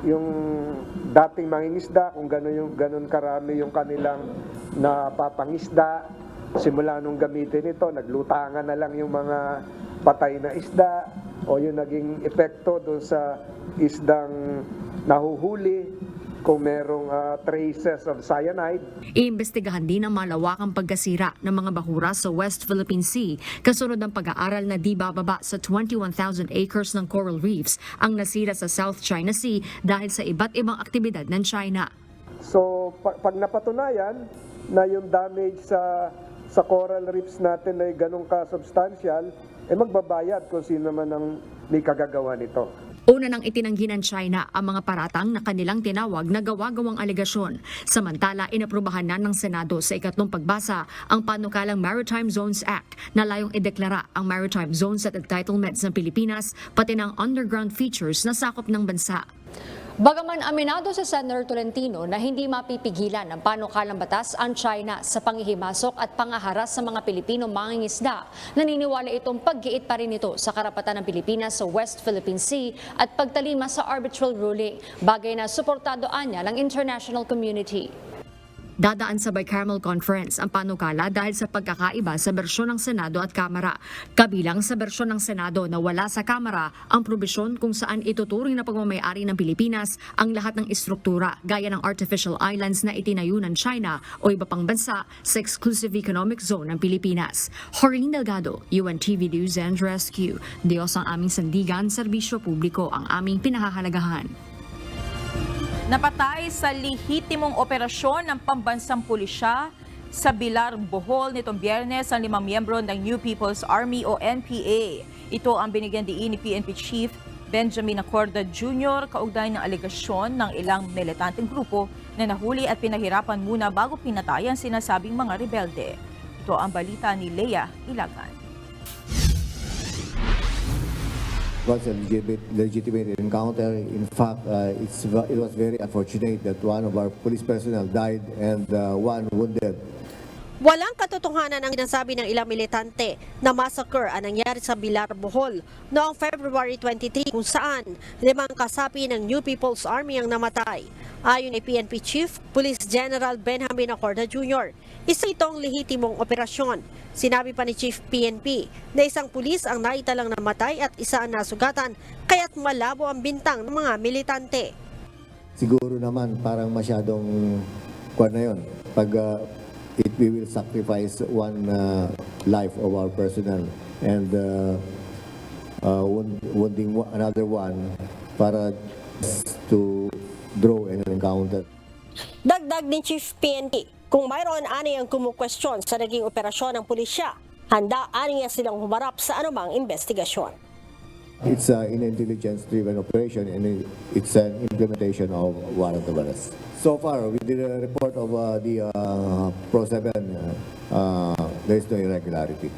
yung dating mangingisda, kung ganun karami yung kanilang napapangisda, simula nung gamitin ito, naglutangan na lang yung mga patay na isda o yung naging epekto doon sa isdang nahuhuli, kung merong traces of cyanide. Iimbestigahan din ang malawakang pagkasira ng mga bahura sa West Philippine Sea kasunod ng pag-aaral na di bababa sa 21,000 acres ng coral reefs ang nasira sa South China Sea dahil sa iba't ibang aktibidad ng China. So pag napatunayan na yung damage sa coral reefs natin ay ganun ka-substantial, magbabayad kung sino man ang may kagagawa nito. Una nang itinanggi ng China ang mga paratang na kanilang tinawag na gawa-gawang alegasyon. Samantala, inaprubahan na ng Senado sa ikatlong pagbasa ang panukalang Maritime Zones Act na layong ideklara ang maritime zones at entitlements ng Pilipinas pati ng underground features na sakop ng bansa. Bagaman aminado si Senator Tolentino na hindi mapipigilan ng panukalang batas ang China sa panghihimasok at pangaharas sa mga Pilipino mangingisda, naniniwala itong paggiit pa rin ito sa karapatan ng Pilipinas sa West Philippine Sea at pagtalima sa arbitral ruling, bagay na suportado anya ng international community. Dadaan sa bicameral conference ang panukala dahil sa pagkakaiba sa bersyon ng Senado at Kamara. Kabilang sa bersyon ng Senado na wala sa Kamara ang probisyon kung saan ituturing na pagmamayari ng Pilipinas ang lahat ng istruktura gaya ng artificial islands na itinayo ng China o iba pang bansa sa exclusive economic zone ng Pilipinas. Jorlene Delgado, UNTV News and Rescue. Diyos ang aming sandigan, serbisyo publiko ang aming pinahahalagahan. Napatay sa lehitimong operasyon ng pambansang pulisya sa Bilar, Bohol nitong Biyernes ang 5 miyembro ng New People's Army o NPA. Ito ang binigyan diin ni PNP Chief Benjamin Acorda Jr. kaugnay ng alegasyon ng ilang militanteng grupo na nahuli at pinahirapan muna bago pinatay ang sinasabing mga rebelde. Ito ang balita ni Leia Ilagan. Was a legitimate encounter. In fact, it was very unfortunate that one of our police personnel died and one wounded. Walang katotohanan ang sinasabi ng ilang militante na massacre ang nangyari sa Bilar, Bohol noong February 23 kung saan 5 kasapi ng New People's Army ang namatay. Ayon kay PNP Chief Police General Benjamin Acorda Jr., isa itong lehitimong operasyon. Sinabi pa ni Chief PNP na isang pulis ang naitalang namatay at isa ang nasugatan, kaya't malabo ang bintang ng mga militante. Siguro naman parang masyadong kwan na yun. Pag we will sacrifice one life of our personnel and wounding another one para to draw an encounter. Dagdag ni Chief PNP, kung mayroon ani ang kumukwestiyon sa naging operasyon ng pulisya, handa aniya silang humarap sa anumang investigasyon. It's an intelligence-driven operation and it's an implementation of warrant of arrest. So far, with the report of the Pro 7, there is no irregularity.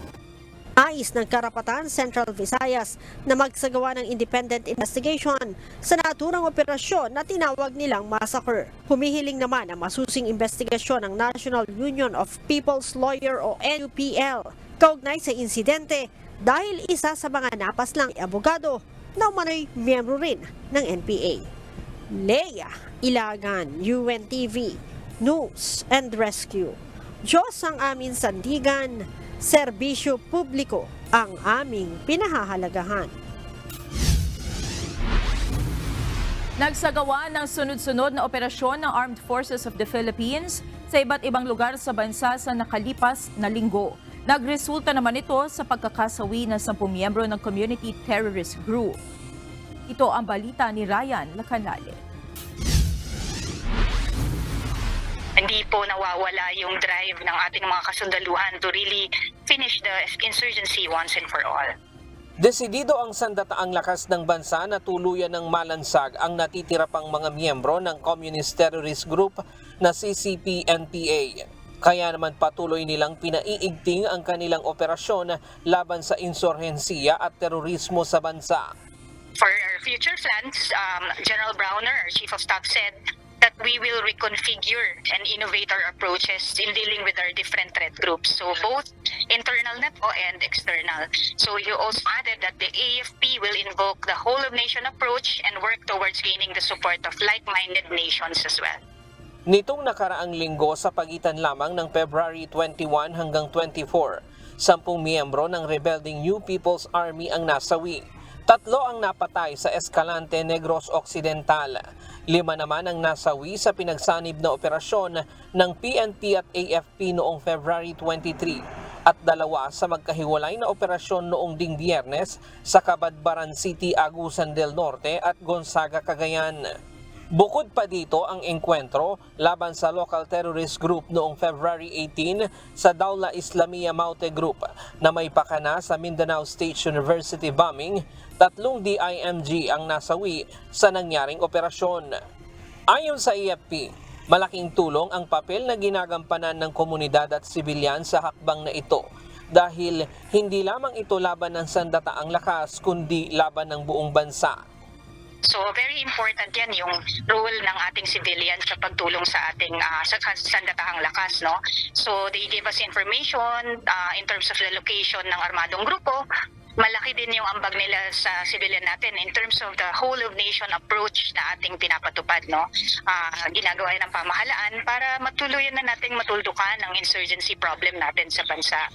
Nais ng Karapatan Central Visayas na magsagawa ng independent investigation sa naturang operasyon na tinawag nilang massacre. Humihiling naman ang masusing investigasyon ng National Union of People's Lawyer o NUPL kaugnay sa insidente dahil isa sa mga napaslang abogado na umano'y miyembro rin ng NPA. Leia Ilagan, UNTV News and Rescue. Diyos ang aming sandigan, serbisyo publiko ang aming pinahahalagahan. Nagsagawa ng sunod-sunod na operasyon ng Armed Forces of the Philippines sa iba't ibang lugar sa bansa sa nakalipas na linggo. Nagresulta naman ito sa pagkakasawi ng 10 miyembro ng Community Terrorist Group. Ito ang balita ni Ryan Lacanale. hindi po nawawala yung drive ng ating mga kasundaluhan to really finish the insurgency once and for all. Desidido ang sandataang lakas ng bansa na tuluyan ng malansag ang natitira pang mga miyembro ng Communist Terrorist Group na CCP-NPA. Kaya naman patuloy nilang pinaiigting ang kanilang operasyon laban sa insurhensiya at terorismo sa bansa. For our future plans, General Browner, our Chief of Staff, said that we will reconfigure and innovate our approaches in dealing with our different threat groups. So both internal na po and external. So you also added that the AFP will invoke the whole of nation approach and work towards gaining the support of like-minded nations as well. Nitong nakaraang linggo sa pagitan lamang ng February 21 hanggang 24, 10 miyembro ng rebelding New People's Army ang nasawi. 3 ang napatay sa Escalante Negros Occidental. 5 naman ang nasawi sa pinagsanib na operasyon ng PNP at AFP noong February 23 at 2 sa magkahiwalay na operasyon noong ding Biyernes sa Cabadbaran City, Agusan del Norte at Gonzaga, Cagayan. Bukod pa dito ang engkwentro laban sa local terrorist group noong February 18 sa Dawla Islamiyah Maute Group na may pakana sa Mindanao State University bombing. 3 DIMG ang nasawi sa nangyaring operasyon. Ayon sa AFP, malaking tulong ang papel na ginagampanan ng komunidad at sibilyan sa hakbang na ito dahil hindi lamang ito laban ng sandataang lakas kundi laban ng buong bansa. So very important yan yung role ng ating civilians sa pagtulong sa ating sa sandatahang lakas, no? So they give us information in terms of the location ng armadong grupo. Malaki din yung ambag nila sa civilian natin in terms of the whole of nation approach na ating pinapatupad, no? Ginagawa ng pamahalaan para matuluyan na nating matuldukan ang insurgency problem natin sa bansa.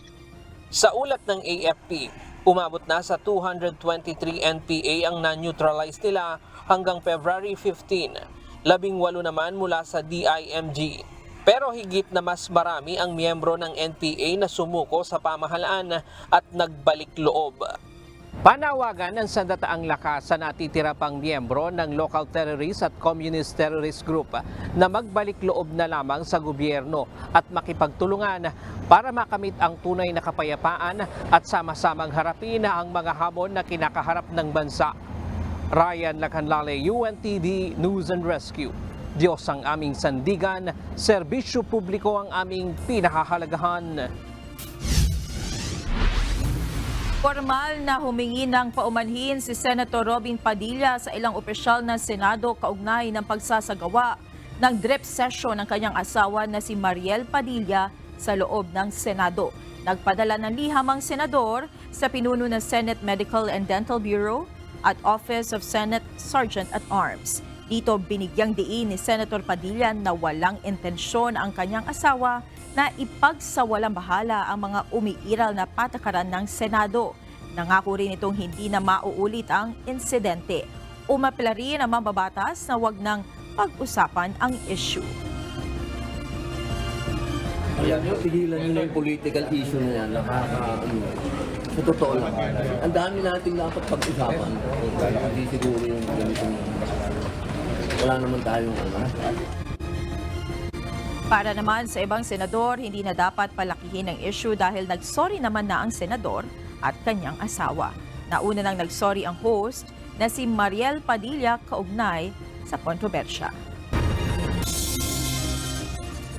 Sa ulat ng AFP, umabot na sa 223 NPA ang na-neutralize nila hanggang February 15, 18 naman mula sa DIMG. Pero higit na mas marami ang miyembro ng NPA na sumuko sa pamahalaan at nagbalik loob. Panawagan ng sandataang lakas sa natitira pang miyembro ng local terrorist at communist terrorist group na magbalik loob na lamang sa gobyerno at makipagtulungan para makamit ang tunay na kapayapaan at sama-samang harapin ang mga hamon na kinakaharap ng bansa. Ryan Lacanlale, UNTV News and Rescue. Diyos ang aming sandigan, serbisyo publiko ang aming pinahahalagahan. Formal na humingi ng paumanhin si Senator Robin Padilla sa ilang opisyal ng Senado kaugnay ng pagsasagawa ng drip session ng kanyang asawa na si Mariel Padilla sa loob ng Senado. Nagpadala ng liham ang senador sa pinuno ng Senate Medical and Dental Bureau at Office of Senate Sergeant-at-Arms. Dito binigyang diin ni Senator Padilla na walang intensyon ang kanyang asawa na ipagsawalang bahala ang mga umiiral na patakaran ng Senado. Nangako rin itong hindi na mauulit ang insidente. Umapela rin ang mambabatas na wag nang pag-usapan ang issue. Ayan nyo, pigilan nyo na yung political issue na yan. Sa totoo lang. Ang dami natin dapat pag-usapan. Hindi siguro yung ganitong wala naman tayong Para naman sa ibang senador, hindi na dapat palakihin ang issue dahil nagsorry naman na ang senador at kanyang asawa. Nauna nang nagsorry ang host na si Mariel Padilla kaugnay sa kontrobersya.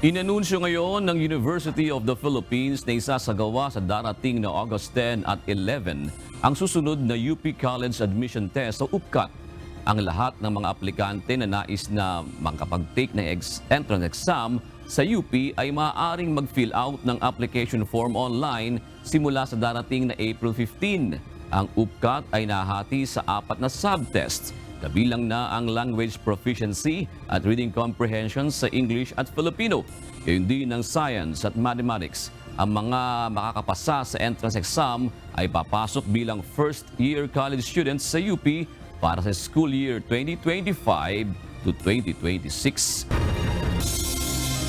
Inanunsyo ngayon ng University of the Philippines na isasagawa sa darating na August 10 at 11 ang susunod na UP College Admission Test o UPCAT. Ang lahat ng mga aplikante na nais na makapag-take ng entrance exam sa UP ay maaaring mag-fill out ng application form online simula sa darating na April 15. Ang UPCAT ay nahati sa 4 na subtests, kabilang na ang language proficiency at reading comprehension sa English at Filipino, gayon din ng science at mathematics. Ang mga makakapasa sa entrance exam ay papasok bilang first-year college students sa UP para sa school year 2025 to 2026.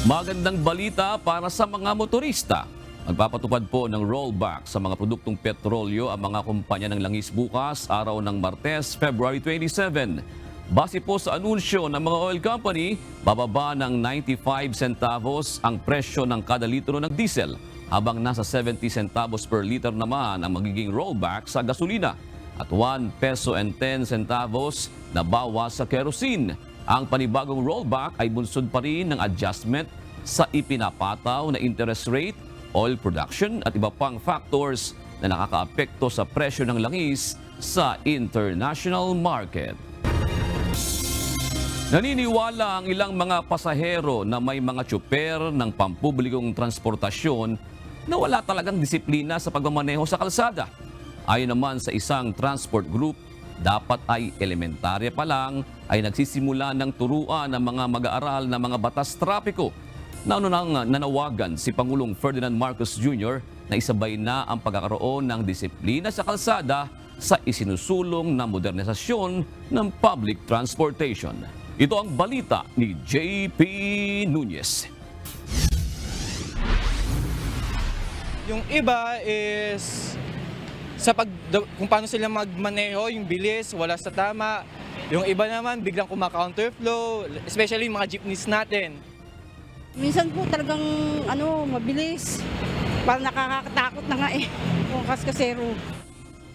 Magandang balita para sa mga motorista. Magpapatupad po ng rollback sa mga produktong petrolyo ang mga kumpanya ng langis bukas, araw ng Martes, February 27. Base po sa anunsyo ng mga oil company, bababa ng 95 centavos ang presyo ng kada litro ng diesel, habang nasa 70 centavos per liter naman ang magiging rollback sa gasolina at 1 peso and 10 centavos na bawas sa kerosene. Ang panibagong rollback ay bunsod pa rin ng adjustment sa ipinapataw na interest rate, oil production at iba pang factors na nakakaapekto sa presyo ng langis sa international market. Naniniwala ang ilang mga pasahero na may mga tsuper ng pampublikong transportasyon na wala talagang disiplina sa pagmamaneho sa kalsada. Ayon naman sa isang transport group, dapat ay elementarya pa lang ay nagsisimula ng turuan ng mga mag-aaral na mga batas trapiko. Naunang nanawagan si Pangulong Ferdinand Marcos Jr. na isabay na ang pagkakaroon ng disiplina sa kalsada sa isinusulong na modernisasyon ng public transportation. Ito ang balita ni JP Nunez. Yung iba is kung paano sila magmaneho, yung bilis, wala sa tama. Yung iba naman biglang kumaka-counterflow, especially yung mga jeepneys natin. Minsan po talagang mabilis. Parang nakakatakot na nga kung kaskasero.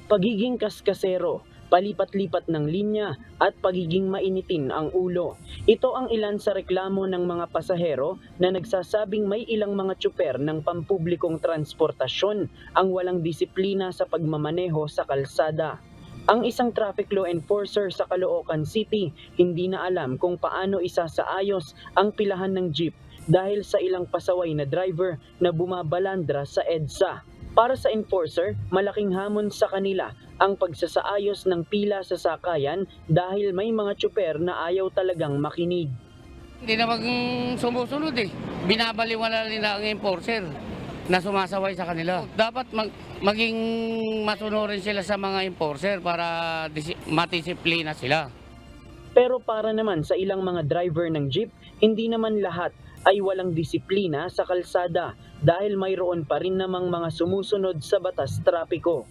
Pagiging kaskasero, palipat-lipat ng linya at pagiging mainitin ang ulo. Ito ang ilan sa reklamo ng mga pasahero na nagsasabing may ilang mga tsuper ng pampublikong transportasyon ang walang disiplina sa pagmamaneho sa kalsada. Ang isang traffic law enforcer sa Caloocan City hindi na alam kung paano isasaayos ang pilahan ng jeep dahil sa ilang pasaway na driver na bumabalandra sa EDSA. Para sa enforcer, malaking hamon sa kanila ang pagsasaayos ng pila sa sakayan dahil may mga tsuper na ayaw talagang makinig. Hindi na sumusunod Binabaliwala nila ang enforcer na sumasaway sa kanila. Dapat maging masunurin sila sa mga enforcer para matisiplina sila. Pero para naman sa ilang mga driver ng jeep, hindi naman lahat ay walang disiplina sa kalsada dahil mayroon pa rin namang mga sumusunod sa batas trapiko.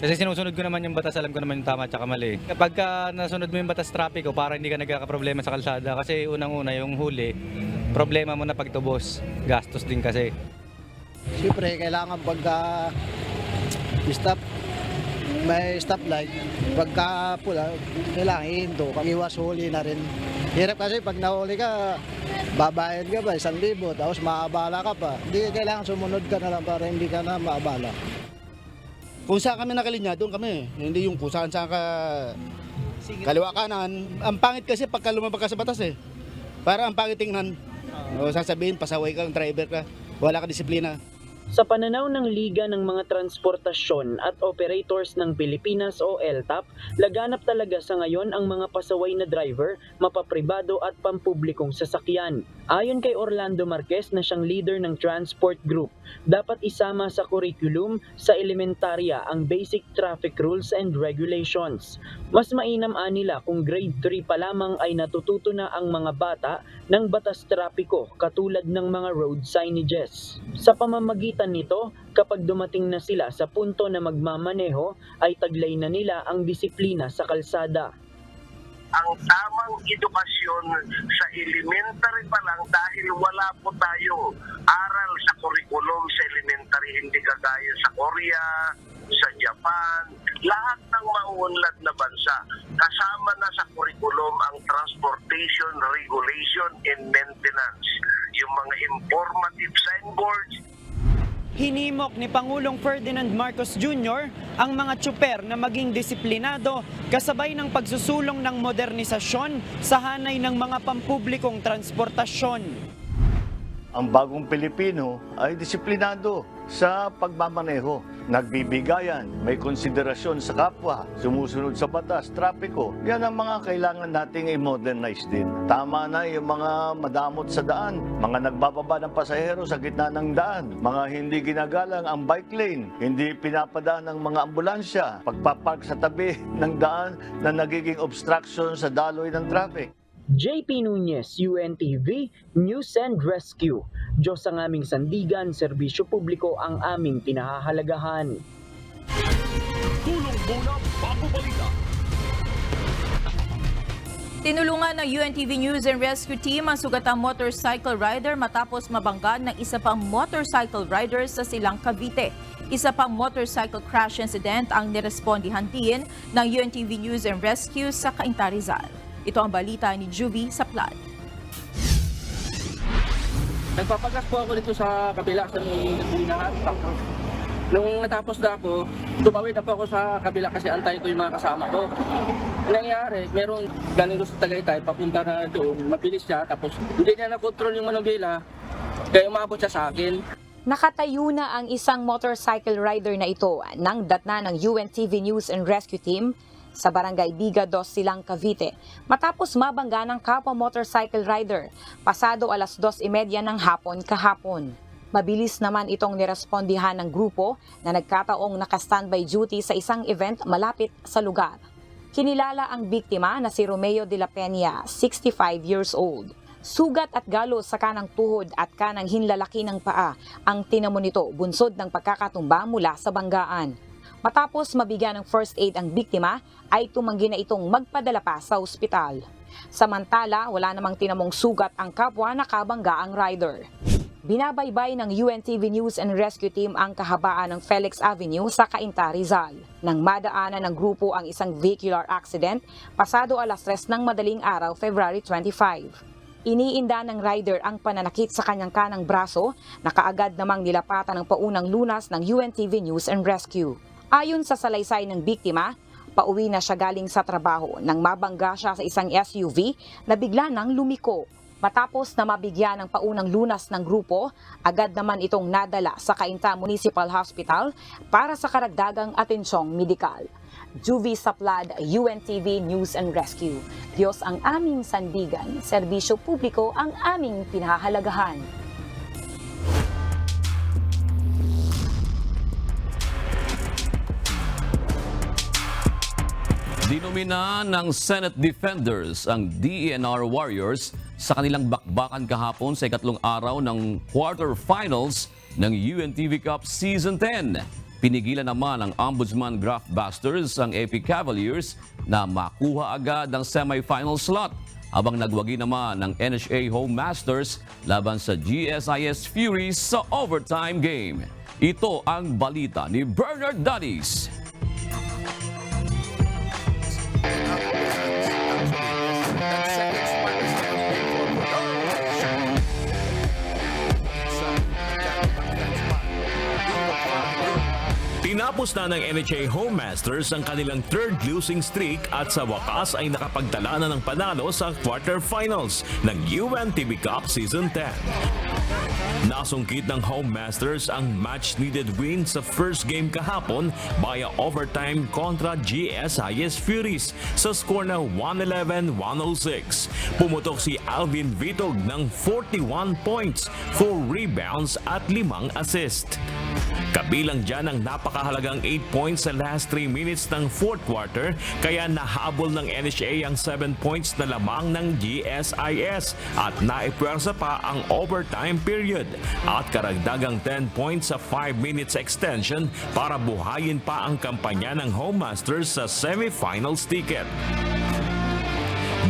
Kasi sinusunod ko naman yung batas, alam ko naman yung tama at mali. Kapag nasunod mo yung batas trapiko, para hindi ka nagkakaproblema sa kalsada. Kasi unang-una yung huli, problema mo na pagtubos. Gastos din kasi. Siyempre, kailangan pagka stop, may stoplight, pagka pula, kailangan ihinto. Iwas huli na rin. Hirap kasi pag nahuli ka, babayad ka ba 1,000, tapos maabala ka pa. Hindi kailangan sumunod ka na lang para hindi ka na maabala. Kung saan kami nakalinya, doon kami. Hindi yung kung saan ka kaliwa kanan. Ang pangit kasi pagka lumabag ka sa batas Para ang pangit tingnan. Sasabihin, pasaway ka, driver ka, wala ka disiplina. Sa pananaw ng Liga ng mga Transportasyon at Operators ng Pilipinas o LTAP, laganap talaga sa ngayon ang mga pasaway na driver, mapapribado at pampublikong sasakyan. Ayon kay Orlando Marquez na siyang leader ng transport group, dapat isama sa curriculum sa elementarya ang basic traffic rules and regulations. Mas mainam nila kung grade 3 pa lamang ay natututo na ang mga bata ng batas trapiko katulad ng mga road signages. Sa pamamagitan nito, kapag dumating na sila sa punto na magmamaneho, ay taglay na nila ang disiplina sa kalsada. Ang tamang edukasyon sa elementary pa lang dahil wala po tayong aral sa curriculum sa elementary, hindi kagaya sa Korea, sa Japan, lahat ng mauunlad na bansa. Kasama na sa curriculum ang transportation, regulation, and maintenance. Yung mga informative signboards. Hinimok ni Pangulong Ferdinand Marcos Jr. ang mga tsuper na maging disiplinado kasabay ng pagsusulong ng modernisasyon sa hanay ng mga pampublikong transportasyon. Ang bagong Pilipino ay disiplinado sa pagmamaneho, nagbibigayan, may konsiderasyon sa kapwa, sumusunod sa batas, trapiko. Yan ang mga kailangan nating i-modernize din. Tama na yung mga madamot sa daan, mga nagbababa ng pasahero sa gitna ng daan, mga hindi ginagalang ang bike lane, hindi pinapadaan ng mga ambulansya, pagpapark sa tabi ng daan na nagiging obstruction sa daloy ng traffic. JP Nunez, UNTV, News and Rescue. Diyos ang aming sandigan, serbisyo publiko ang aming pinahahalagahan. Tulong muna bago balita. Tinulungan ng UNTV News and Rescue Team ang sugatang motorcycle rider matapos mabangga ng isa pang motorcycle rider sa Silang Cavite. Isa pang motorcycle crash incident ang nirespondihan din ng UNTV News and Rescue sa Cainta, Rizal. Ito ang balita ni Juvie Saplad. Nagpapagas po ako dito sa kabila sa lahat. Nung natapos na ako, tumawid na po ako sa kabila kasi antay ko yung mga kasama ko. Ang nangyari, meron ganito sa Tagaytay, papunta na doon, mabilis siya, tapos hindi niya na-control yung manubila, kaya umabot siya sa akin. Nakatayo na ang isang motorcycle rider na ito nang datna ng UNTV News and Rescue Team sa Barangay Biga 2, Silang Cavite, matapos mabangga ng kapwa motorcycle rider, pasado 2:30 ng hapon kahapon. Mabilis naman itong nirespondihan ng grupo na nagkataong naka-standby duty sa isang event malapit sa lugar. Kinilala ang biktima na si Romeo de la Peña, 65 years old. Sugat at galo sa kanang tuhod at kanang hinlalaki ng paa ang tinamo nito bunsod ng pagkakatumba mula sa banggaan. Matapos mabigyan ng first aid ang biktima, ay tumanggi na itong magpadala pa sa ospital. Samantala, wala namang tinamong sugat ang kapwa nakabanggaang rider. Binabaybay ng UNTV News and Rescue Team ang kahabaan ng Felix Avenue sa Cainta, Rizal. Nang madaanan ng grupo ang isang vehicular accident, pasado 3:00 ng madaling araw, February 25. Iniinda ng rider ang pananakit sa kanyang kanang braso na kaagad namang nilapatan ng paunang lunas ng UNTV News and Rescue. Ayon sa salaysay ng biktima, pauwi na siya galing sa trabaho nang mabangga siya sa isang SUV na bigla nang lumiko. Matapos na mabigyan ng paunang lunas ng grupo, agad naman itong nadala sa Cainta Municipal Hospital para sa karagdagang atensyong medikal. Juvie Saplad, UNTV News and Rescue. Diyos ang aming sandigan, serbisyo publiko ang aming pinahahalagahan. Dinomina ng Senate Defenders ang DENR Warriors sa kanilang bakbakan kahapon sa ikatlong araw ng quarterfinals ng UNTV Cup Season 10. Pinigilan naman ng Ombudsman Graftbusters ang AP Cavaliers na makuha agad ang semifinal slot, habang nagwagi naman ng NHA Home Masters laban sa GSIS Furies sa overtime game. Ito ang balita ni Bernard Dadis. Tinapos na ng NHA Home Masters ang kanilang third losing streak at sa wakas ay nakapagtala na ng panalo sa quarterfinals ng UNTV Cup Season 10. Nasungkit ng Home Masters ang much-needed win sa first game kahapon via overtime kontra GSIS Furies sa score na 111-106. Pumutok si Alvin Vitog ng 41 points, 4 rebounds at 5 assist. Kabilang dyan ang napakahalagang 8 points sa last 3 minutes ng fourth quarter, kaya nahabol ng NHA ang 7 points na lamang ng GSIS at naipwersa pa ang overtime period at karagdagang 10 points sa 5 minutes extension para buhayin pa ang kampanya ng Home Masters sa semifinals ticket.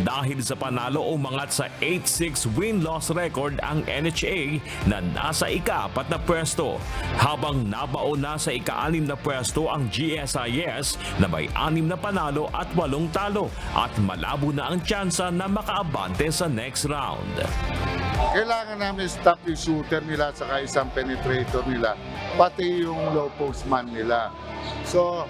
Dahil sa panalo umangat sa 8-6 win-loss record ang NHA na nasa ika-4 na pwesto, habang nabaon na sa ika-6 na pwesto ang GSIS na may 6 na panalo at 8 talo at malabo na ang tsansa na makaabante sa next round. Kailangan namin stop yung shooter nila at isang penetrator nila, pati yung low post man nila. So,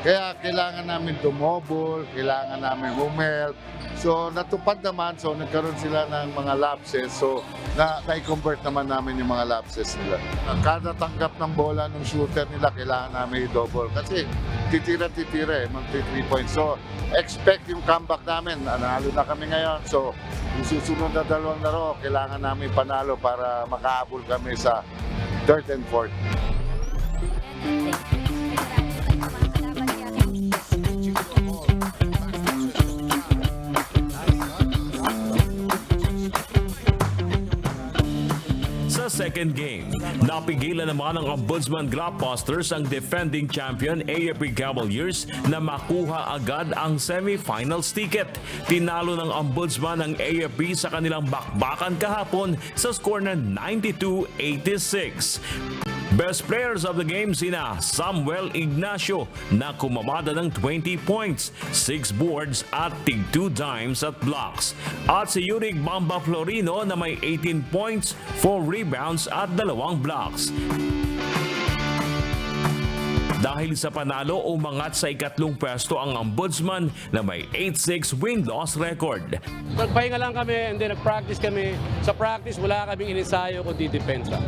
kaya kailangan namin dumobol, kailangan namin humelp. So natupad naman, so nagkaroon sila ng mga lapses. So na-convert naman namin yung mga lapses nila. Kada tanggap ng bola ng shooter nila, kailangan namin i-double. Kasi titira-titira mag-3 points. So expect yung comeback namin. Nanalo na kami ngayon. So yung susunod na 2 laro, kailangan namin panalo para makahabol kami sa 3rd and 4th. Sa Sa second game, napigilan naman ng Ombudsman Glockbusters ang defending champion AFP Cavaliers na makuha agad ang semifinals ticket. Tinalo ng Ombudsman ang AFP sa kanilang bakbakan kahapon sa score na 92-86. Best players of the game sina Samuel Ignacio na kumamada ng 20 points, 6 boards at tig 2 dimes at blocks. At si Yurick Bamba Florino na may 18 points, 4 rebounds at 2 blocks. Dahil sa panalo, umangat sa ikatlong pwesto ang Ombudsman na may 8-6 win-loss record. Nagpahinga lang kami and then nag-practice kami. Sa practice, wala kaming inisayo kundi depensa.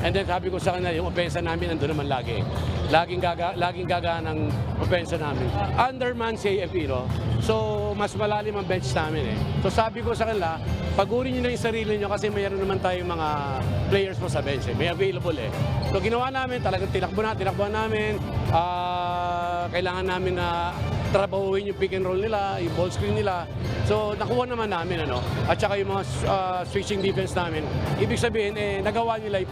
And then sabi ko sa kanila, yung opensa namin nandun naman lagi. Laging gagaan ang opensa namin. Underman si AFP, no? So, mas malalim ang bench namin eh. So sabi ko sa kanila, pagurin nyo na yung sarili nyo kasi mayroon naman tayong mga players mo sa bench eh. May available eh. So ginawa namin, talagang tinakbuhan namin. Kailangan namin na trabahuin yung pick and roll nila, yung ball screen nila. So nakuha naman namin at saka yung mga switching defense namin. Ibig sabihin nagawa nila yung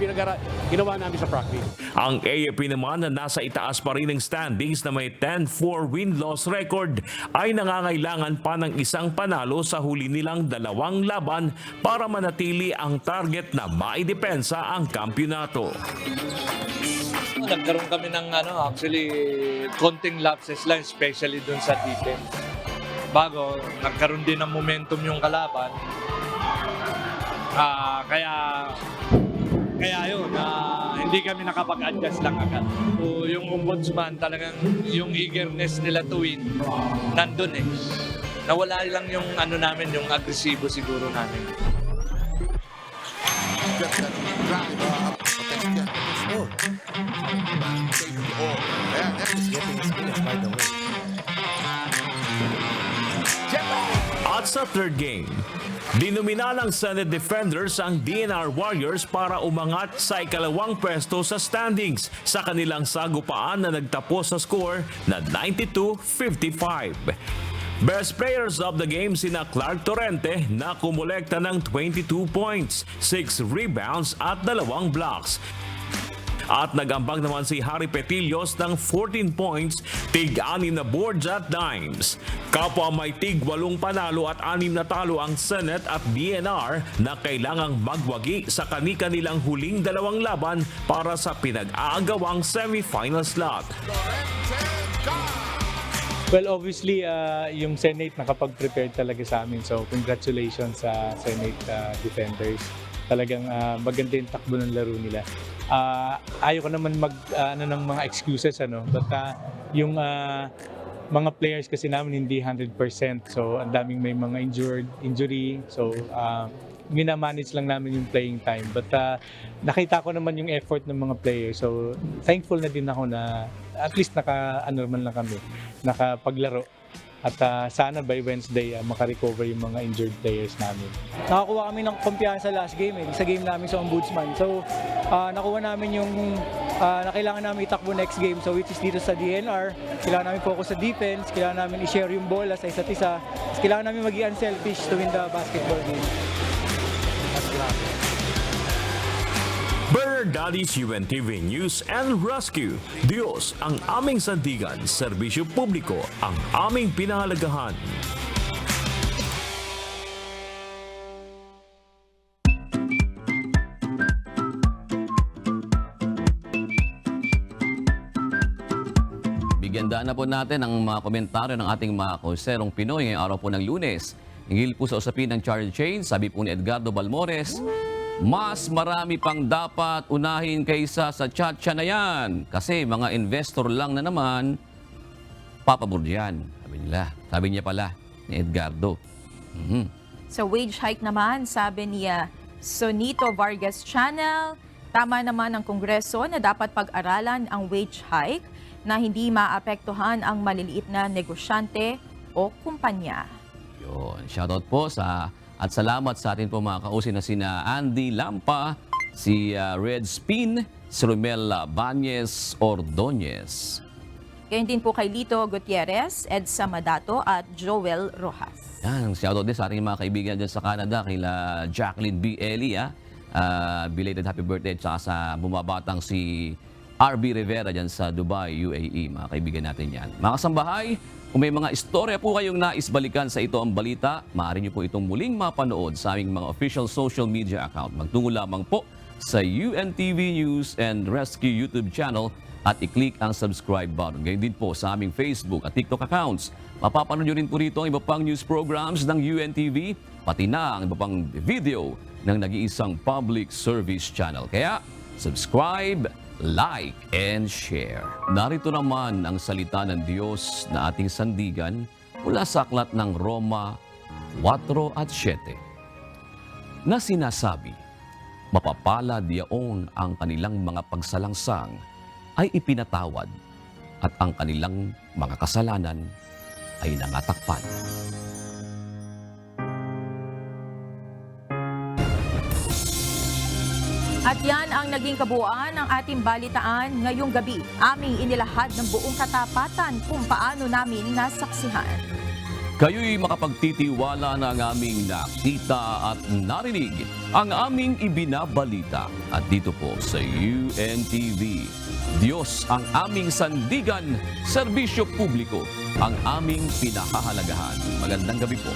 ginawa namin sa practice. Ang AFP naman na nasa itaas pa rin ng standings na may 10-4 win-loss record ay nangangailangan pa ng isang panalo sa huli nilang 2 laban para manatili ang target na maidepensa ang kampyonato. Nagkaroon kami ng actually konting lapses lang, especially dun sa defense. Bago, nagkaroon din ng momentum yung kalaban. Kaya yun, hindi kami nakapag-adjust lang agad. So, yung Ombudsman, talagang yung eagerness nila to win, nandun eh. Nawala lang yung namin, yung agresibo siguro namin. At sa third game, dinumina ng Senate Defenders ang DNR Warriors para umangat sa ikalawang pwesto sa standings sa kanilang sagupaan na nagtapos sa score na 92-55. Best players of the game sina Clark Torrente na kumolekta ng 22 points, 6 rebounds at 2 blocks. At nagambang naman si Harry Petillos ng 14 points, tig-6 na boards at dimes. Kapwa may tig-8 panalo at 6 na talo ang Senate at DNR na kailangang magwagi sa kani-kanilang huling 2 laban para sa pinag-aagawang semifinal slot. Well, obviously, yung Senate nakapag-prepare talaga sa amin. So, congratulations sa Senate Defenders. Talagang maganda yung takbo ng laro nila. Ayaw ko naman ng mga excuses, but yung mga players kasi namin hindi 100%. So, ang daming may mga injury. So, minamanage lang namin yung playing time. But nakita ko naman yung effort ng mga players. So, thankful na din ako na at least man lang kami, nakapaglaro. At sana by Wednesday makarecover yung mga injured players namin. Nakakuha kami ng kumpiyansa last game sa game namin sa Ombudsman. So nakuha namin yung na kailangan namin itakbo next game. So which is dito sa DNR, kailangan namin focus sa defense, kailangan namin i-share yung bola sa isa't isa. Kailangan namin maging unselfish to win the basketball game. Daddy's UNTV News and Rescue. Diyos ang aming sandigan, serbisyo publiko ang aming pinahalagahan. Bigyan daan na po natin ang mga komentaryo ng ating mga kauserong Pinoy ngayong araw po ng Lunes. Hinggil po sa usapin ng Charlie Chain, sabi po ni Edgardo Balmores, mas marami pang dapat unahin kaysa sa tchatcha na yan. Kasi mga investor lang na naman, papabor yan. Sabi niya pala ni Edgardo. Sa wage hike naman, sabi niya Sonito Vargas Channel, tama naman ng Kongreso na dapat pag-aralan ang wage hike na hindi maapektuhan ang maliliit na negosyante o kumpanya. Yun. Shoutout po at salamat sa atin po mga kausin na sina Andy Lampa, si Red Spin, si Romel Banyes Ordonez. Gayon din po kay Lito Gutierrez, Edsa Madato at Joel Rojas. Yan, shoutout din sa ating mga kaibigan dyan sa Canada, kila Jacqueline B. Eli, Belated happy birthday at saka sa bumabatang si RB Rivera dyan sa Dubai, UAE. Mga kaibigan natin yan. Mga kasambahay, kung may mga istorya po kayong nais balikan sa Ito ang Balita, maaari niyo po itong muling mapanood sa aming mga official social media account. Magtungo lamang po sa UNTV News and Rescue YouTube channel at i-click ang subscribe button. Ganyan din po sa aming Facebook at TikTok accounts. Mapapanood nyo rin po rito ang iba pang news programs ng UNTV, pati na ang iba pang video ng nag-iisang public service channel. Kaya, subscribe, like, and share. Narito naman ang salita ng Diyos na ating sandigan mula sa aklat ng Roma 4 at 7 na sinasabi, mapapalad yaon ang kanilang mga pagsalangsang ay ipinatawad at ang kanilang mga kasalanan ay nangatakpan. At yan ang naging kabuuan ng ating balitaan ngayong gabi. Aming inilahad ng buong katapatan kung paano namin nasaksihan. Kayo'y makapagtitiwala na ang aming nakita at narinig, ang aming ibinabalita. At dito po sa UNTV, Diyos ang aming sandigan, serbisyo publiko ang aming pinahahalagahan. Magandang gabi po.